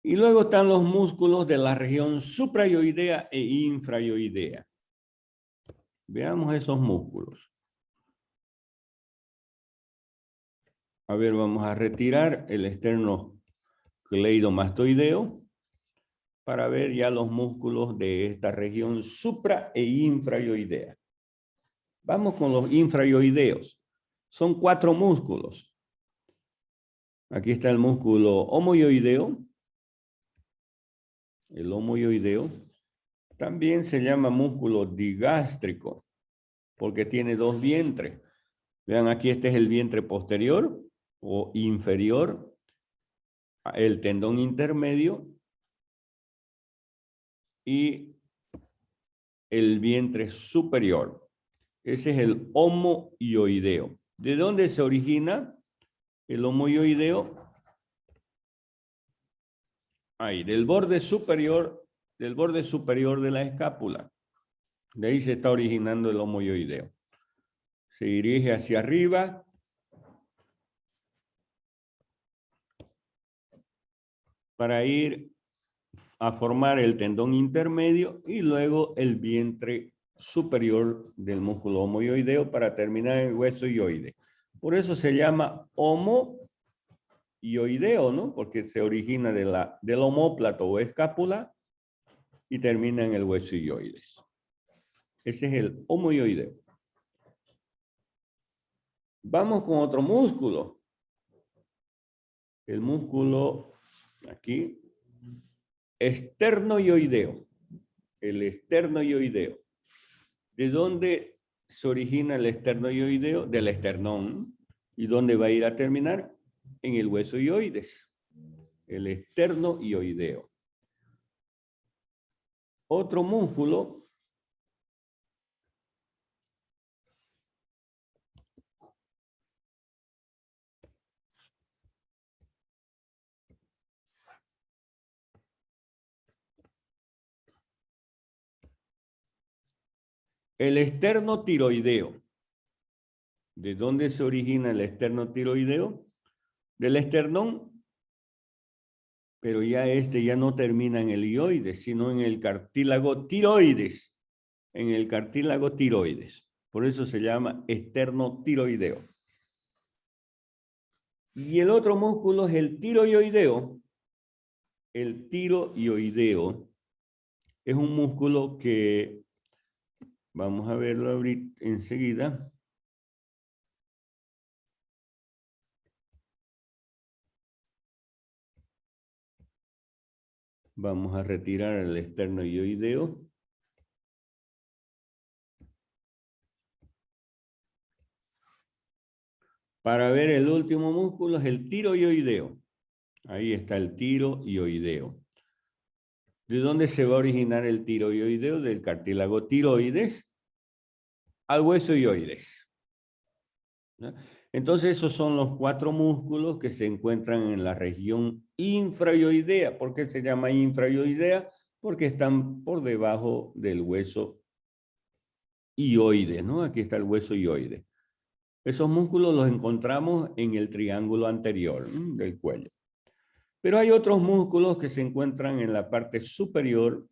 Y luego están los músculos de la región suprayoidea e infrayoidea. Veamos esos músculos. A ver, vamos a retirar el esternocleidomastoideo para ver ya los músculos de esta región supra e infrayoidea. Vamos con los infrayoideos. Son 4 músculos. Aquí está el músculo homoyoideo. El homoyoideo también se llama músculo digástrico porque tiene 2 vientres. Vean, aquí este es el vientre posterior o inferior, el tendón intermedio y el vientre superior. Ese es el homoyoideo. ¿De dónde se origina el homoyoideo? Ahí, del borde superior de la escápula. De ahí se está originando el homoyoideo. Se dirige hacia arriba. Para ir a formar el tendón intermedio y luego el vientre superior del músculo homoyoideo para terminar en el hueso yoide. Por eso se llama homoyoideo, ¿no? Porque se origina del omóplato o escápula y termina en el hueso yoides. Ese es el homoyoideo. Vamos con otro músculo. El músculo aquí, esternoyoideo. El esternoyoideo. ¿De dónde se origina el esternoyoideo? Del esternón. ¿Y dónde va a ir a terminar? En el hueso yoides. El esternoyoideo. Otro músculo el esternotiroideo. ¿De dónde se origina el esternotiroideo? Del esternón, pero ya este ya no termina en el hioides, sino en el cartílago tiroides. En el cartílago tiroides. Por eso se llama esternotiroideo. Y el otro músculo es el tiroideo. El tiroideo es un músculo que vamos a verlo ahorita enseguida. Vamos a retirar el esternoyoideo. Para ver el último músculo es el tiroideo. Ahí está el tiroideo. ¿De dónde se va a originar el tiroideo? Del cartílago tiroides al hueso yoides. ¿No? Entonces esos son los 4 músculos que se encuentran en la región infrayoidea. ¿Por qué se llama infrayoidea? Porque están por debajo del hueso yoides, ¿no? Aquí está el hueso yoides. Esos músculos los encontramos en el triángulo anterior del cuello. Pero hay otros músculos que se encuentran en la parte superior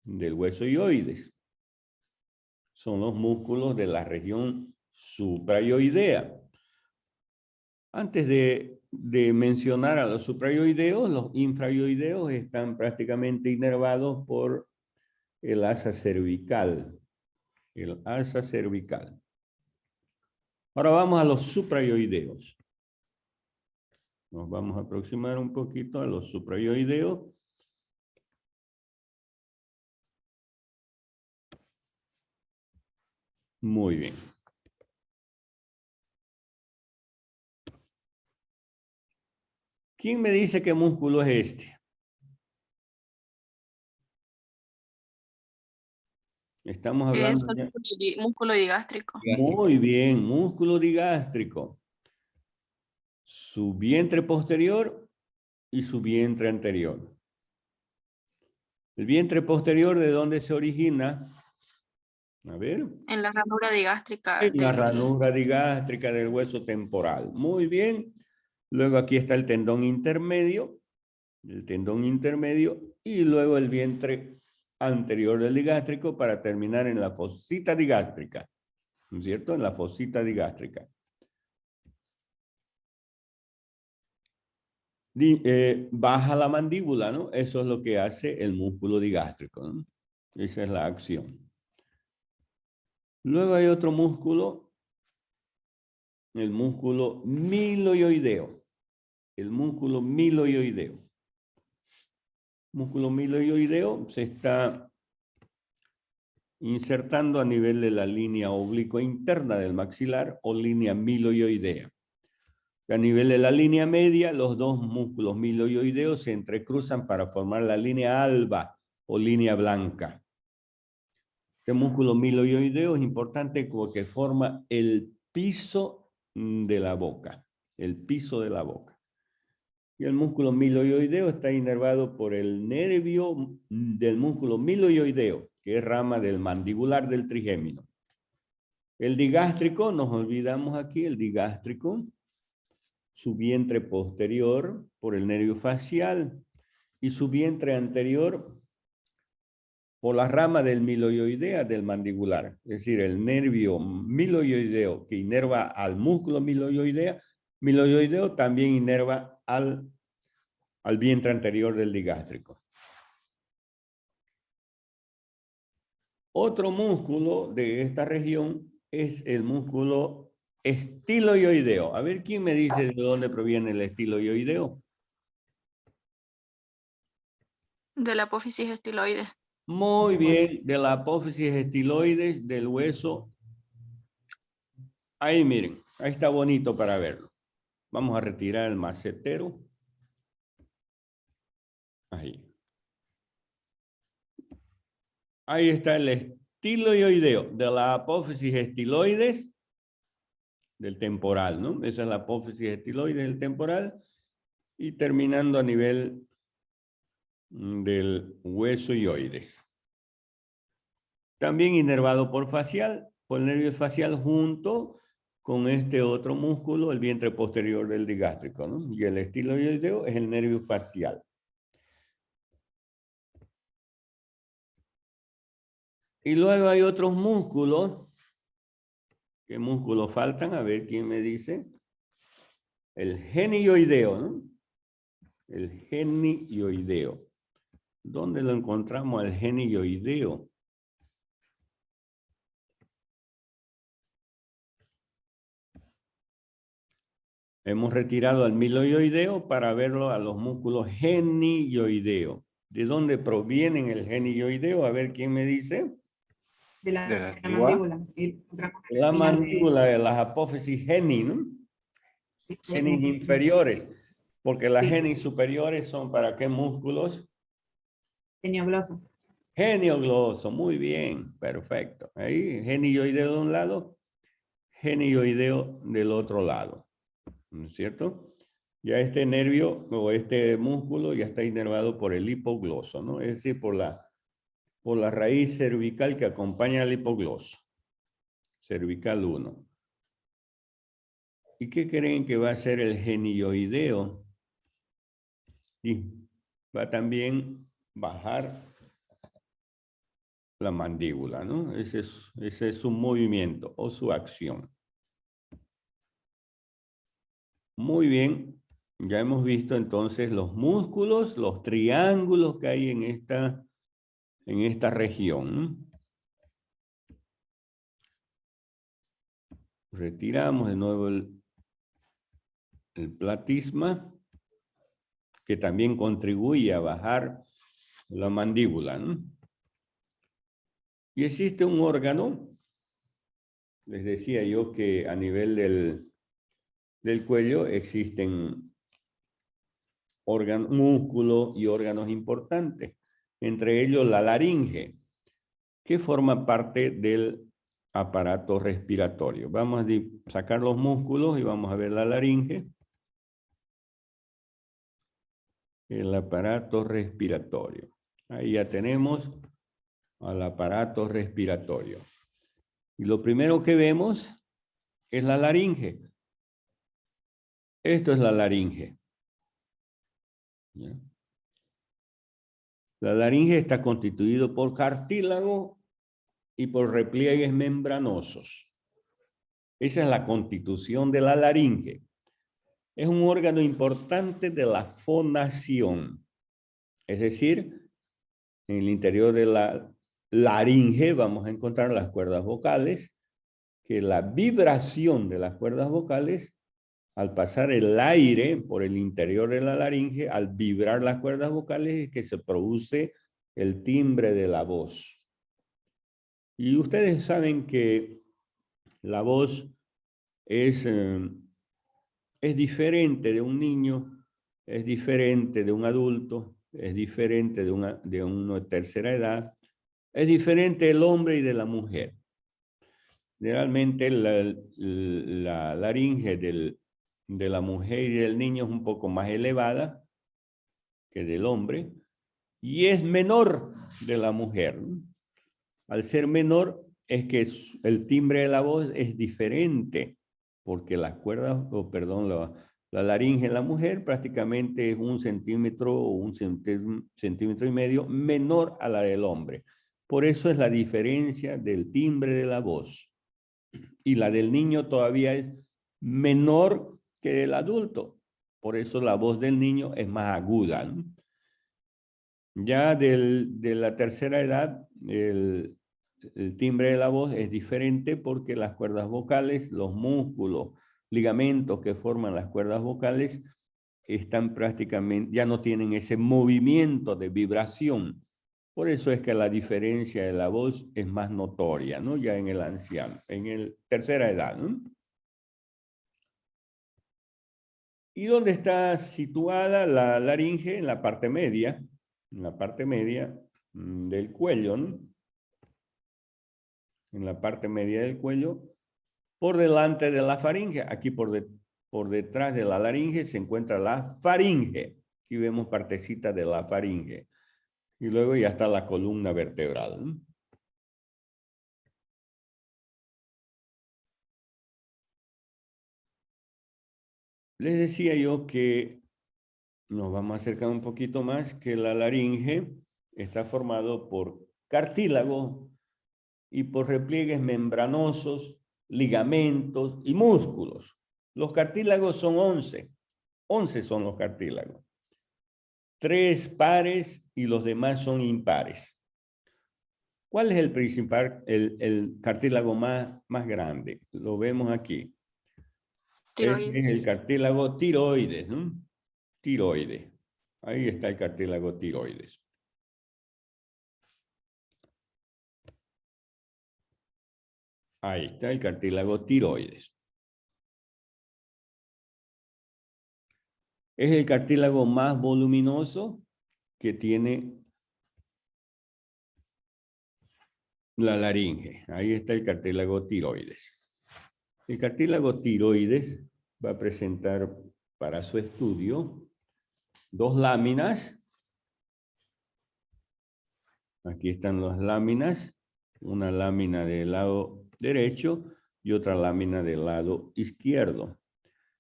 del hueso yoides. Son los músculos de la región suprayoidea. Antes de de mencionar a los suprayoideos, los infrayoideos están prácticamente inervados por el asa cervical. El asa cervical. Ahora vamos a los suprayoideos. Nos vamos a aproximar un poquito a los suprayoideos. Muy bien. ¿Quién me dice qué músculo es este? Estamos Es hablando el ya. músculo digástrico. Muy bien, músculo digástrico. Su vientre posterior y su vientre anterior. El vientre posterior, ¿de dónde se origina? A ver. En la ranura digástrica En la del... ranura digástrica del hueso temporal. Muy bien. Luego aquí está el tendón intermedio. El tendón intermedio. Y luego el vientre anterior del digástrico para terminar en la fosita digástrica. ¿No es cierto? En la fosita digástrica. Baja la mandíbula, ¿no? Eso es lo que hace el músculo digástrico, ¿no? Esa es la acción. Luego hay otro músculo, el músculo miloioideo. El músculo miloioideo. Músculo miloioideo se está insertando a nivel de la línea oblicua interna del maxilar o línea miloioidea. A nivel de la línea media, los dos músculos miloioideos se entrecruzan para formar la línea alba o línea blanca. Este músculo miloioideo es importante porque forma el piso de la boca. El piso de la boca. Y el músculo miloioideo está inervado por el nervio del músculo miloioideo, que es rama del mandibular del trigémino. El digástrico, nos olvidamos aquí, el digástrico, su vientre posterior por el nervio facial y su vientre anterior por la rama del miloioidea del mandibular. Es decir, el nervio miloioideo que inerva al músculo miloioideo también inerva al vientre anterior del digástrico. Otro músculo de esta región es el músculo estiloioideo. A ver, ¿quién me dice de dónde proviene el estiloioideo? De la apófisis estiloide. Muy bien, de la apófisis estiloides del hueso. Ahí miren, ahí está bonito para verlo. Vamos a retirar el macetero. Ahí. Ahí está el estiloioideo de la apófisis estiloides del temporal, ¿no? Esa es la apófisis estiloide del temporal y terminando a nivel del hueso ioides. También inervado por el nervio facial junto con este otro músculo, el vientre posterior del digástrico, ¿no? Y el estiloideo es el nervio facial. Y luego hay otros músculos. ¿Qué músculos faltan? A ver quién me dice. El genioideo, ¿no? El genioideo. ¿Dónde lo encontramos al genioideo? Hemos retirado al miloioideo para verlo a los músculos genioideo. ¿De dónde provienen el genioideo? A ver quién me dice. De la mandíbula. La mandíbula de las apófisis geni, ¿no? Genis inferiores. Porque las genis superiores son ¿para qué músculos? Geniogloso. Geniogloso, muy bien, perfecto. Ahí, genioideo de un lado, genioideo del otro lado. ¿No es cierto? Ya este nervio o este músculo ya está inervado por el hipogloso, ¿no? Es decir, por la raíz cervical que acompaña al hipogloso. Cervical 1. ¿Y qué creen que va a ser el genioideo? Sí, va también bajar la mandíbula, ¿no? Ese es su movimiento o su acción. Muy bien. Ya hemos visto entonces los músculos, los triángulos que hay en esta región. Retiramos de nuevo el platisma, que también contribuye a bajar la mandíbula, ¿no? Y existe un órgano, les decía yo que a nivel del cuello existen músculos y órganos importantes, entre ellos la laringe, que forma parte del aparato respiratorio. Vamos a sacar los músculos y vamos a ver la laringe. El aparato respiratorio. Ahí ya tenemos al aparato respiratorio. Y lo primero que vemos es la laringe. Esto es la laringe. ¿Ya? La laringe está constituido por cartílago y por repliegues membranosos. Esa es la constitución de la laringe. Es un órgano importante de la fonación. Es decir, en el interior de la laringe vamos a encontrar las cuerdas vocales, que la vibración de las cuerdas vocales, al pasar el aire por el interior de la laringe, al vibrar las cuerdas vocales, es que se produce el timbre de la voz. Y ustedes saben que la voz es diferente de un niño, es diferente de un adulto, es diferente de una tercera edad, es diferente del hombre y de la mujer. Generalmente la laringe de la mujer y del niño es un poco más elevada que del hombre y es menor de la mujer. Al ser menor es que el timbre de la voz es diferente porque las cuerdas, la laringe en la mujer prácticamente es 1 centímetro o 1,5 centímetros menor a la del hombre. Por eso es la diferencia del timbre de la voz. Y la del niño todavía es menor que del adulto. Por eso la voz del niño es más aguda, ¿no? Ya de la tercera edad, el timbre de la voz es diferente porque las cuerdas vocales, los músculos, ligamentos que forman las cuerdas vocales están prácticamente, ya no tienen ese movimiento de vibración. Por eso es que la diferencia de la voz es más notoria, ¿no? Ya en el anciano, en el tercera edad, ¿no? ¿Y dónde está situada la laringe? En la parte media del cuello, ¿no? En la parte media del cuello, por delante de la faringe. Aquí por detrás de la laringe se encuentra la faringe. Aquí vemos partecita de la faringe. Y luego ya está la columna vertebral, ¿no? Les decía yo que nos vamos a acercar un poquito más, que la laringe está formado por cartílago y por repliegues membranosos, ligamentos y músculos. Los cartílagos son 11. 11 son los cartílagos. 3 pares y los demás son impares. ¿Cuál es el principal, el cartílago más grande? Lo vemos aquí. Este es el cartílago tiroides, ¿no? Tiroides. Ahí está el cartílago tiroides. Ahí está el cartílago tiroides. Es el cartílago más voluminoso que tiene la laringe. Ahí está el cartílago tiroides. El cartílago tiroides va a presentar para su estudio 2 láminas. Aquí están las láminas. Una lámina del lado derecho y otra lámina del lado izquierdo.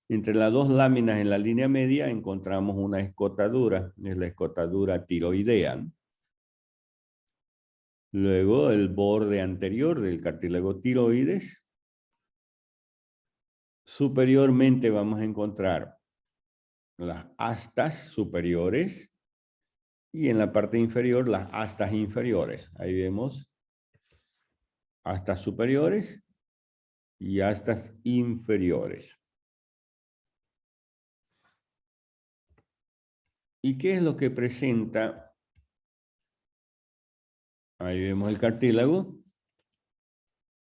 Entre las 2 láminas en la línea media encontramos una escotadura. Es la escotadura tiroidea. Luego el borde anterior del cartílago tiroides. Superiormente vamos a encontrar las astas superiores y en la parte inferior las astas inferiores. Ahí vemos astas superiores y astas inferiores. ¿Y qué es lo que presenta? Ahí vemos el cartílago.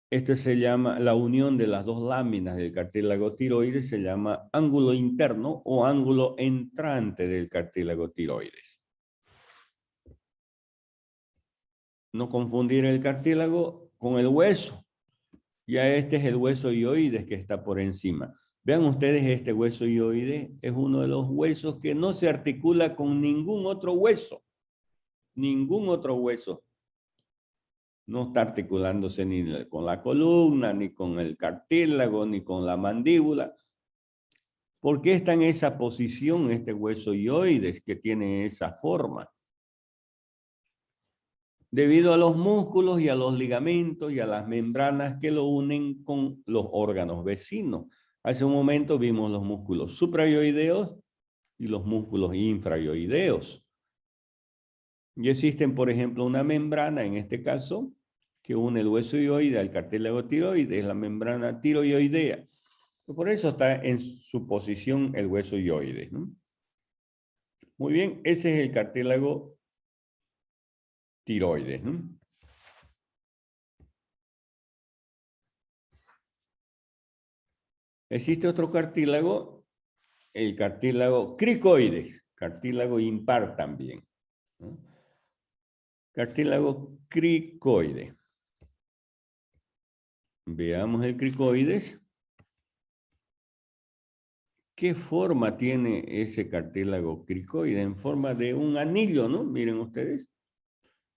Esto se llama, la unión de las dos láminas del cartílago tiroides se llama ángulo interno o ángulo entrante del cartílago tiroides. No confundir el cartílago con el hueso. Ya este es el hueso hioides que está por encima. Vean ustedes, este hueso hioides es uno de los huesos que no se articula con ningún otro hueso. Ningún otro hueso. No está articulándose ni con la columna, ni con el cartílago, ni con la mandíbula. ¿Por qué está en esa posición este hueso hioides que tiene esa forma? Debido a los músculos y a los ligamentos y a las membranas que lo unen con los órganos vecinos. Hace un momento vimos los músculos suprayoideos y los músculos infrayoideos. Y existen, por ejemplo, una membrana, en este caso, que une el hueso hioide al cartílago tiroides, la membrana tiroidea. Por eso está en su posición el hueso hioide, ¿no? Muy bien, ese es el cartílago tiroides, ¿no? Existe otro cartílago, el cartílago cricoides, cartílago impar también, ¿no? Cartílago cricoide. Veamos el cricoides. ¿Qué forma tiene ese cartílago cricoide? En forma de un anillo, ¿no? Miren ustedes.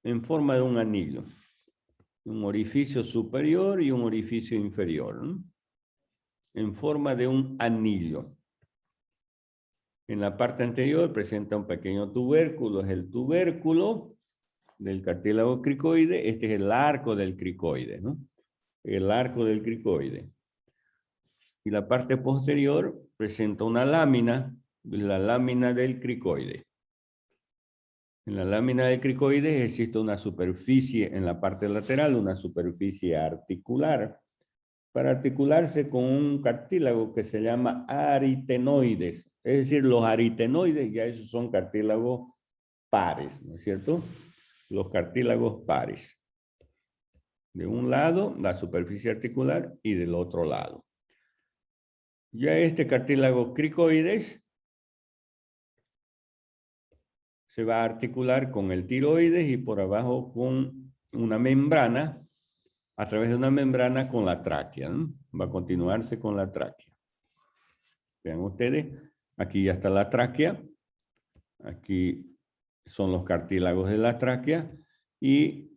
En forma de un anillo. Un orificio superior y un orificio inferior, ¿no? En forma de un anillo. En la parte anterior presenta un pequeño tubérculo. Es el tubérculo del cartílago cricoide. Este es el arco del cricoide, ¿no? El arco del cricoide. Y la parte posterior presenta una lámina, la lámina del cricoide. En la lámina del cricoide existe una superficie en la parte lateral, una superficie articular, para articularse con un cartílago que se llama aritenoides. Es decir, los aritenoides ya esos son cartílagos pares, ¿no es cierto? Los cartílagos pares. De un lado, la superficie articular, y del otro lado. Ya este cartílago cricoides se va a articular con el tiroides y por abajo con una membrana, a través de una membrana con la tráquea, ¿no? Va a continuarse con la tráquea. Vean ustedes, aquí ya está la tráquea, aquí son los cartílagos de la tráquea y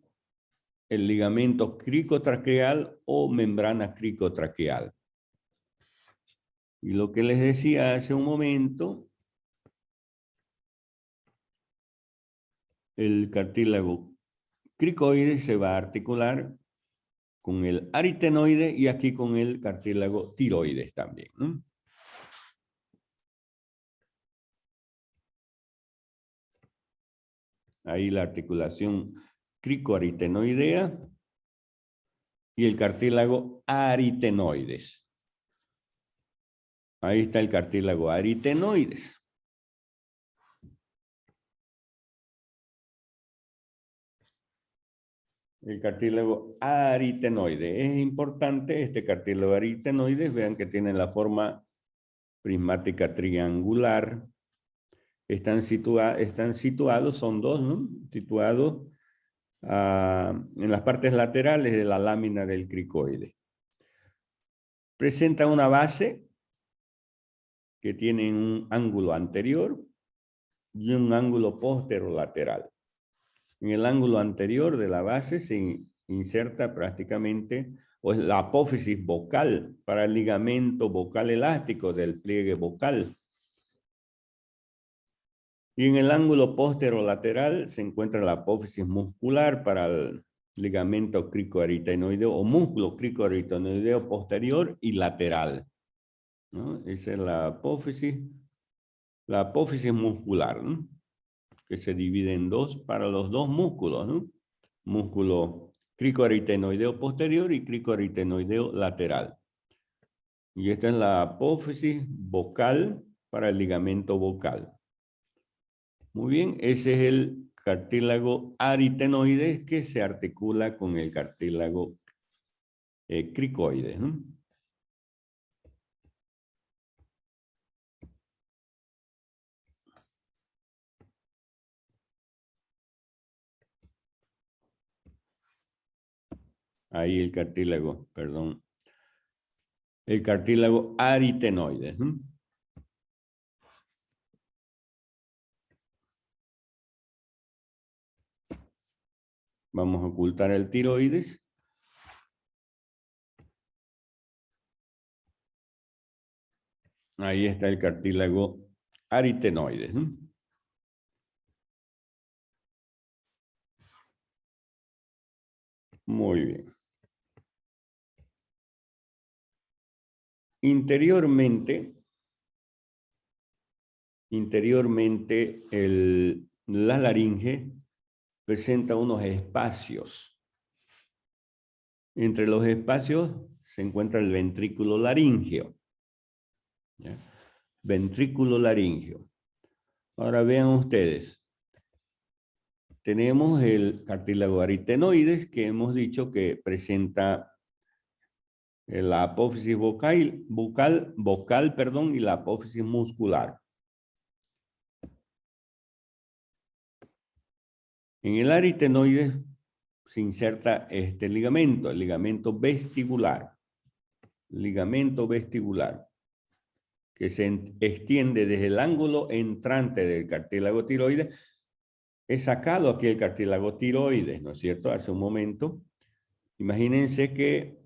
el ligamento cricotraqueal o membrana cricotraqueal. Y lo que les decía hace un momento, el cartílago cricoides se va a articular con el aritenoide y aquí con el cartílago tiroides también, ¿no? Ahí la articulación cricoaritenoidea y el cartílago aritenoides. Ahí está el cartílago aritenoides. El cartílago aritenoide. Es importante este cartílago aritenoides. Vean que tiene la forma prismática triangular. Están situados, son dos, ¿no? Situados en las partes laterales de la lámina del cricoide. Presenta una base que tiene un ángulo anterior y un ángulo posterolateral. En el ángulo anterior de la base se inserta prácticamente pues, la apófisis vocal para el ligamento vocal elástico del pliegue vocal. Y en el ángulo posterolateral se encuentra la apófisis muscular para el ligamento cricoaritenoideo o músculo cricoaritenoideo posterior y lateral, ¿no? Esa es la apófisis La apófisis muscular, ¿no? Que se divide en dos para los dos músculos, ¿no? Músculo cricoaritenoideo posterior y cricoaritenoideo lateral. Y esta es la apófisis vocal para el ligamento vocal. Muy bien, ese es el cartílago aritenoides que se articula con el cartílago cricoides, ¿no? Ahí el cartílago, perdón. El cartílago aritenoides, ¿no? Vamos a ocultar el tiroides. Ahí está el cartílago aritenoides, ¿no? Muy bien. Interiormente la laringe presenta unos espacios. Entre los espacios se encuentra el ventrículo laríngeo. ¿Ya? Ventrículo laríngeo. Ahora vean ustedes. Tenemos el cartílago aritenoides que hemos dicho que presenta la apófisis vocal, y la apófisis muscular. En el aritenoides se inserta este ligamento, el ligamento vestibular. Ligamento vestibular, que se extiende desde el ángulo entrante del cartílago tiroides. He sacado aquí el cartílago tiroides, ¿no es cierto? Hace un momento. Imagínense que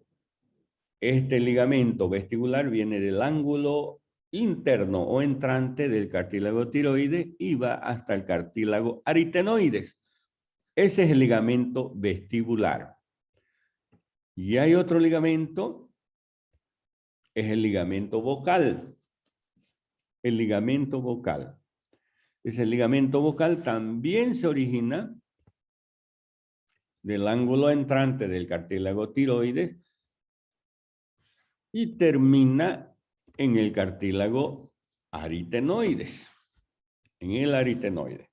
este ligamento vestibular viene del ángulo interno o entrante del cartílago tiroides y va hasta el cartílago aritenoides. Ese es el ligamento vestibular. Y hay otro ligamento, es el ligamento vocal. El ligamento vocal. Ese ligamento vocal también se origina del ángulo entrante del cartílago tiroides y termina en el cartílago aritenoides, en el aritenoide.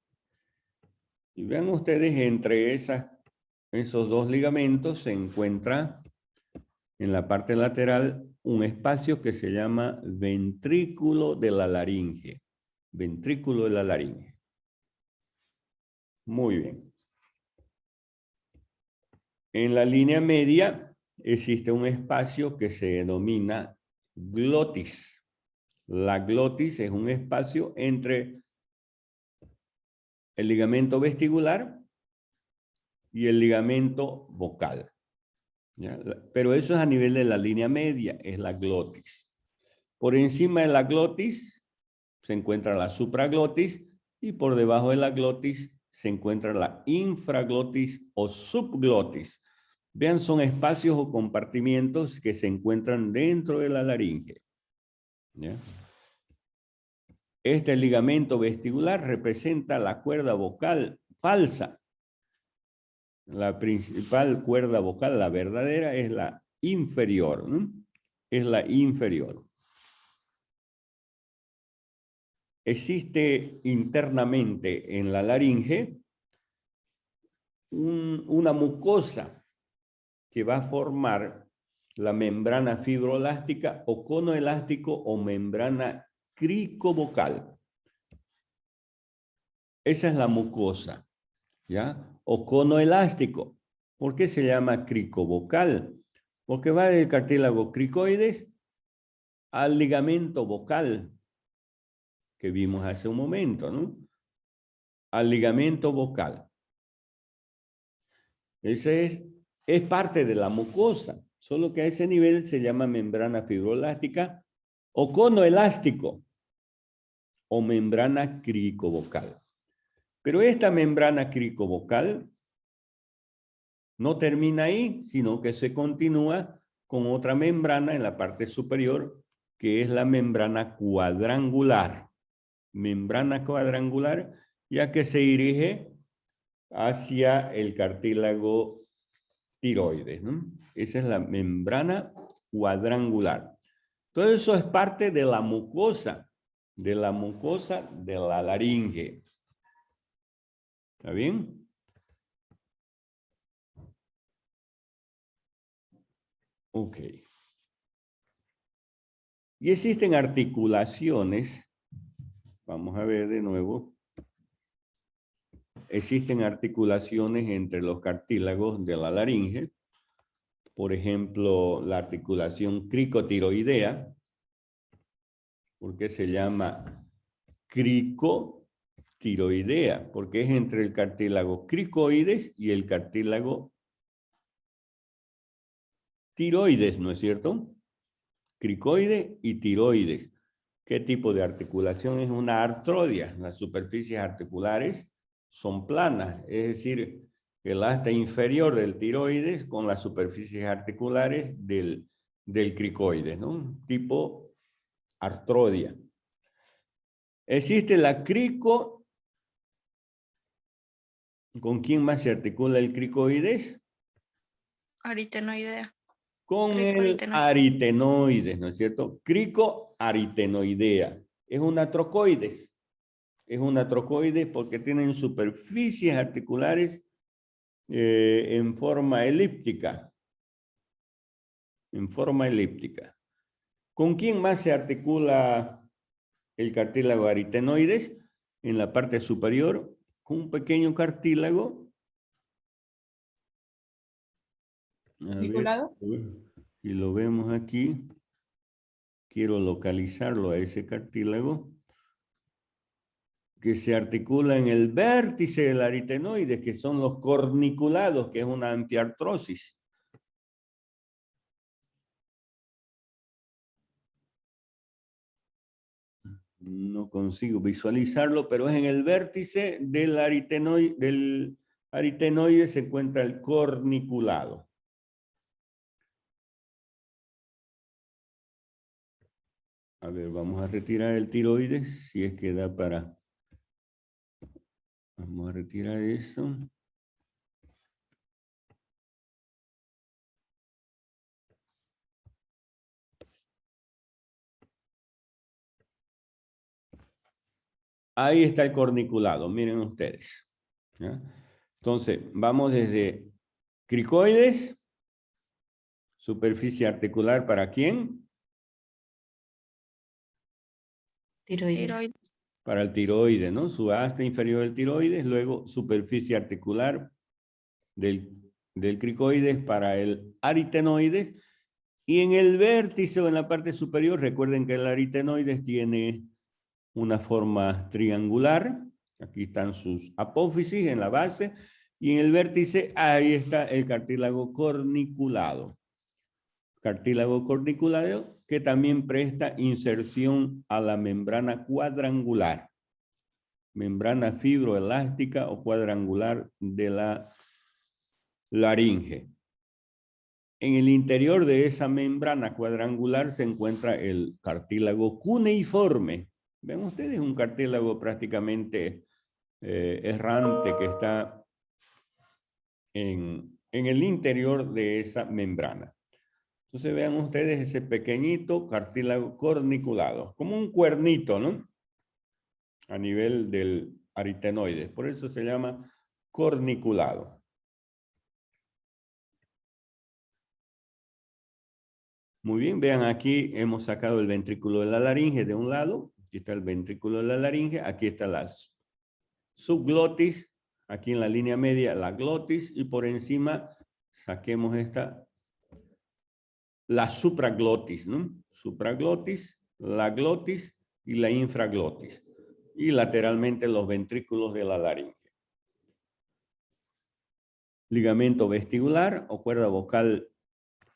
Y vean ustedes, entre esos dos ligamentos se encuentra en la parte lateral un espacio que se llama ventrículo de la laringe. Ventrículo de la laringe. Muy bien. En la línea media existe un espacio que se denomina glotis. La glotis es un espacio entre el ligamento vestibular y el ligamento vocal. ¿Ya? Pero eso es a nivel de la línea media, es la glotis. Por encima de la glotis se encuentra la supraglotis y por debajo de la glotis se encuentra la infraglotis o subglotis. Vean, son espacios o compartimientos que se encuentran dentro de la laringe. ¿Ya? Este ligamento vestibular representa la cuerda vocal falsa. La principal cuerda vocal, la verdadera, es la inferior, ¿no? Es la inferior. Existe internamente en la laringe una mucosa que va a formar la membrana fibroelástica o cono elástico o membrana cricovocal. Esa es la mucosa, ¿ya? O cono elástico. ¿Por qué se llama cricovocal? Porque va del cartílago cricoides al ligamento vocal que vimos hace un momento, ¿no? Al ligamento vocal. Ese es parte de la mucosa, solo que a ese nivel se llama membrana fibroelástica o cono elástico o membrana cricovocal. Pero esta membrana cricovocal no termina ahí, sino que se continúa con otra membrana en la parte superior, que es la membrana cuadrangular. membrana cuadrangular, ya que se dirige hacia el cartílago tiroides, ¿no? Esa es la membrana cuadrangular. Todo eso es parte de la mucosa de la laringe. ¿Está bien? Ok. Y existen articulaciones. Vamos a ver de nuevo. Existen articulaciones entre los cartílagos de la laringe. Por ejemplo, la articulación cricotiroidea. ¿Por qué se llama cricotiroidea? Porque es entre el cartílago cricoides y el cartílago tiroides, ¿no es cierto? Cricoide y tiroides. ¿Qué tipo de articulación es una artrodia? Las superficies articulares son planas, es decir, el asta inferior del tiroides con las superficies articulares del cricoides, ¿no? Tipo artrodia. Existe la crico. ¿Con quién más se articula el cricoides? Aritenoidea. Con el aritenoides, ¿no es cierto? Cricoaritenoidea. Es una trocoides. Es una trocoides porque tienen superficies articulares en forma elíptica. En forma elíptica. ¿Con quién más se articula el cartílago aritenoides? En la parte superior, con un pequeño cartílago. ¿Vinculado? Y lo vemos aquí. Quiero localizarlo a ese cartílago que se articula en el vértice del aritenoides, que son los corniculados, que es una ampliartrosis. No consigo visualizarlo, pero es en el vértice del aritenoide se encuentra el corniculado. A ver, vamos a retirar el tiroides, si es que da para... Vamos a retirar eso. Ahí está el corniculado, miren ustedes. ¿Ya? Entonces, vamos desde cricoides, superficie articular, ¿para quién? Tiroides. Para el tiroides, ¿no? Su asta inferior del tiroides, luego superficie articular del cricoides para el aritenoides, y en el vértice o en la parte superior, recuerden que el aritenoides tiene una forma triangular, aquí están sus apófisis en la base, y en el vértice ahí está el cartílago corniculado. Cartílago corniculado que también presta inserción a la membrana cuadrangular, membrana fibroelástica o cuadrangular de la laringe. En el interior de esa membrana cuadrangular se encuentra el cartílago cuneiforme. Ven ustedes, un cartílago prácticamente errante que está en el interior de esa membrana. Entonces vean ustedes ese pequeñito cartílago corniculado, como un cuernito, ¿no? A nivel del aritenoide. Por eso se llama corniculado. Muy bien, vean aquí hemos sacado el ventrículo de la laringe de un lado. Aquí está el ventrículo de la laringe. Aquí está la subglotis. Aquí en la línea media la glotis. Y por encima saquemos esta, la supraglotis, ¿no? Supraglotis, la glotis y la infraglotis. Y lateralmente los ventrículos de la laringe. Ligamento vestibular o cuerda vocal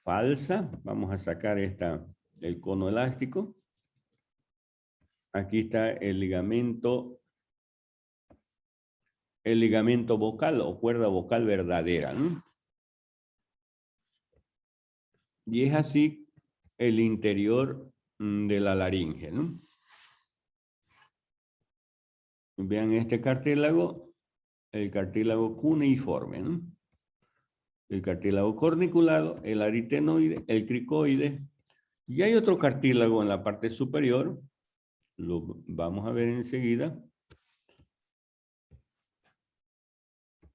falsa. Vamos a sacar el cono elástico. Aquí está el ligamento vocal o cuerda vocal verdadera, ¿no? Y es así el interior de la laringe, ¿no? Vean este cartílago, el cartílago cuneiforme, ¿no? El cartílago corniculado, el aritenoide, el cricoide. Y hay otro cartílago en la parte superior, lo vamos a ver enseguida.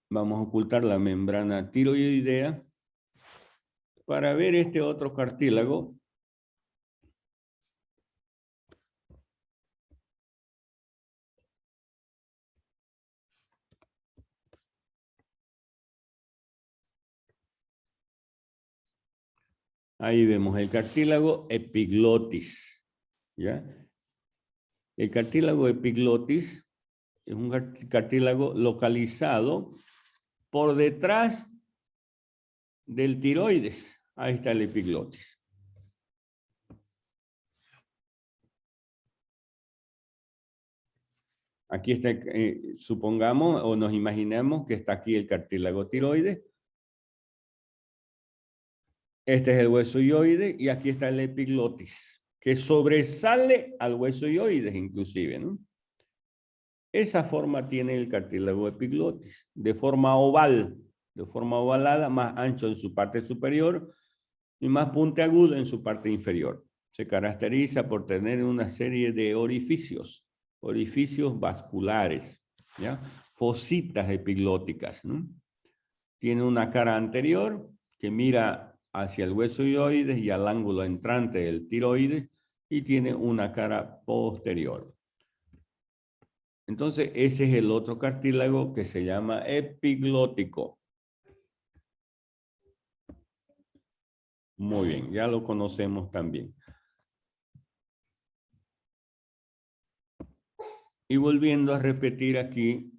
Vamos a ocultar la membrana tiroidea para ver este otro cartílago. Ahí vemos el cartílago epiglotis, ¿ya? El cartílago epiglotis es un cartílago localizado por detrás del tiroides. Ahí está el epiglotis. Aquí está, supongamos o nos imaginemos que está aquí el cartílago tiroides. Este es el hueso hioide y aquí está el epiglotis, que sobresale al hueso hioides inclusive, ¿no? Esa forma tiene el cartílago epiglotis, de forma oval, de forma ovalada, más ancho en su parte superior y más puntiagudo en su parte inferior. Se caracteriza por tener una serie de orificios vasculares, ¿ya? Fositas epiglóticas, ¿no? Tiene una cara anterior que mira hacia el hueso hioides y al ángulo entrante del tiroides y tiene una cara posterior. Entonces, ese es el otro cartílago que se llama epiglótico. Muy bien, ya lo conocemos también. Y volviendo a repetir aquí,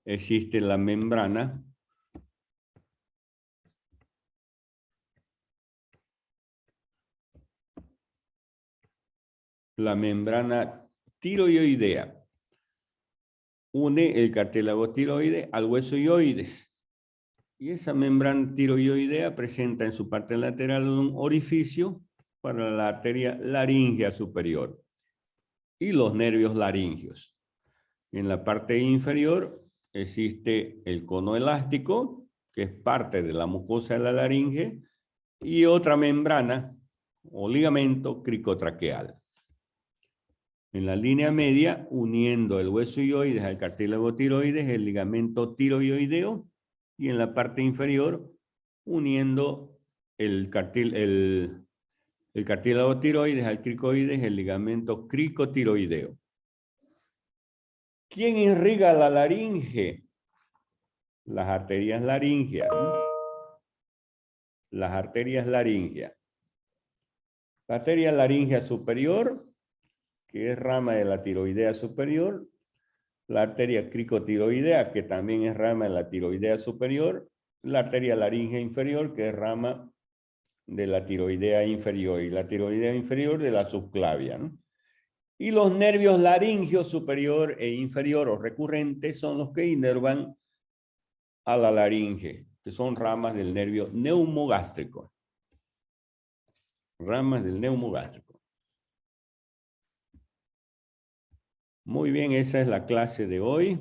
existe la membrana tiroidea. Une el cartílago tiroide al hueso hioides. Y esa membrana tiroidea presenta en su parte lateral un orificio para la arteria laríngea superior y los nervios laringios. En la parte inferior existe el cono elástico, que es parte de la mucosa de la laringe, y otra membrana o ligamento cricotraqueal. En la línea media, uniendo el hueso hioides al cartílago tiroides, el ligamento tiroideo, y en la parte inferior, uniendo el cartílago tiroides al cricoides, el ligamento cricotiroideo. ¿Quién irriga la laringe? Las arterias laringeas, ¿no? Las arterias laringeas. La arteria laringea superior, que es rama de la tiroidea superior, la arteria cricotiroidea, que también es rama de la tiroidea superior, la arteria laringea inferior, que es rama de la tiroidea inferior, y la tiroidea inferior de la subclavia, ¿no? Y los nervios laringios superior e inferior o recurrentes son los que inervan a la laringe, que son ramas del nervio neumogástrico. Ramas del neumogástrico. Muy bien, esa es la clase de hoy.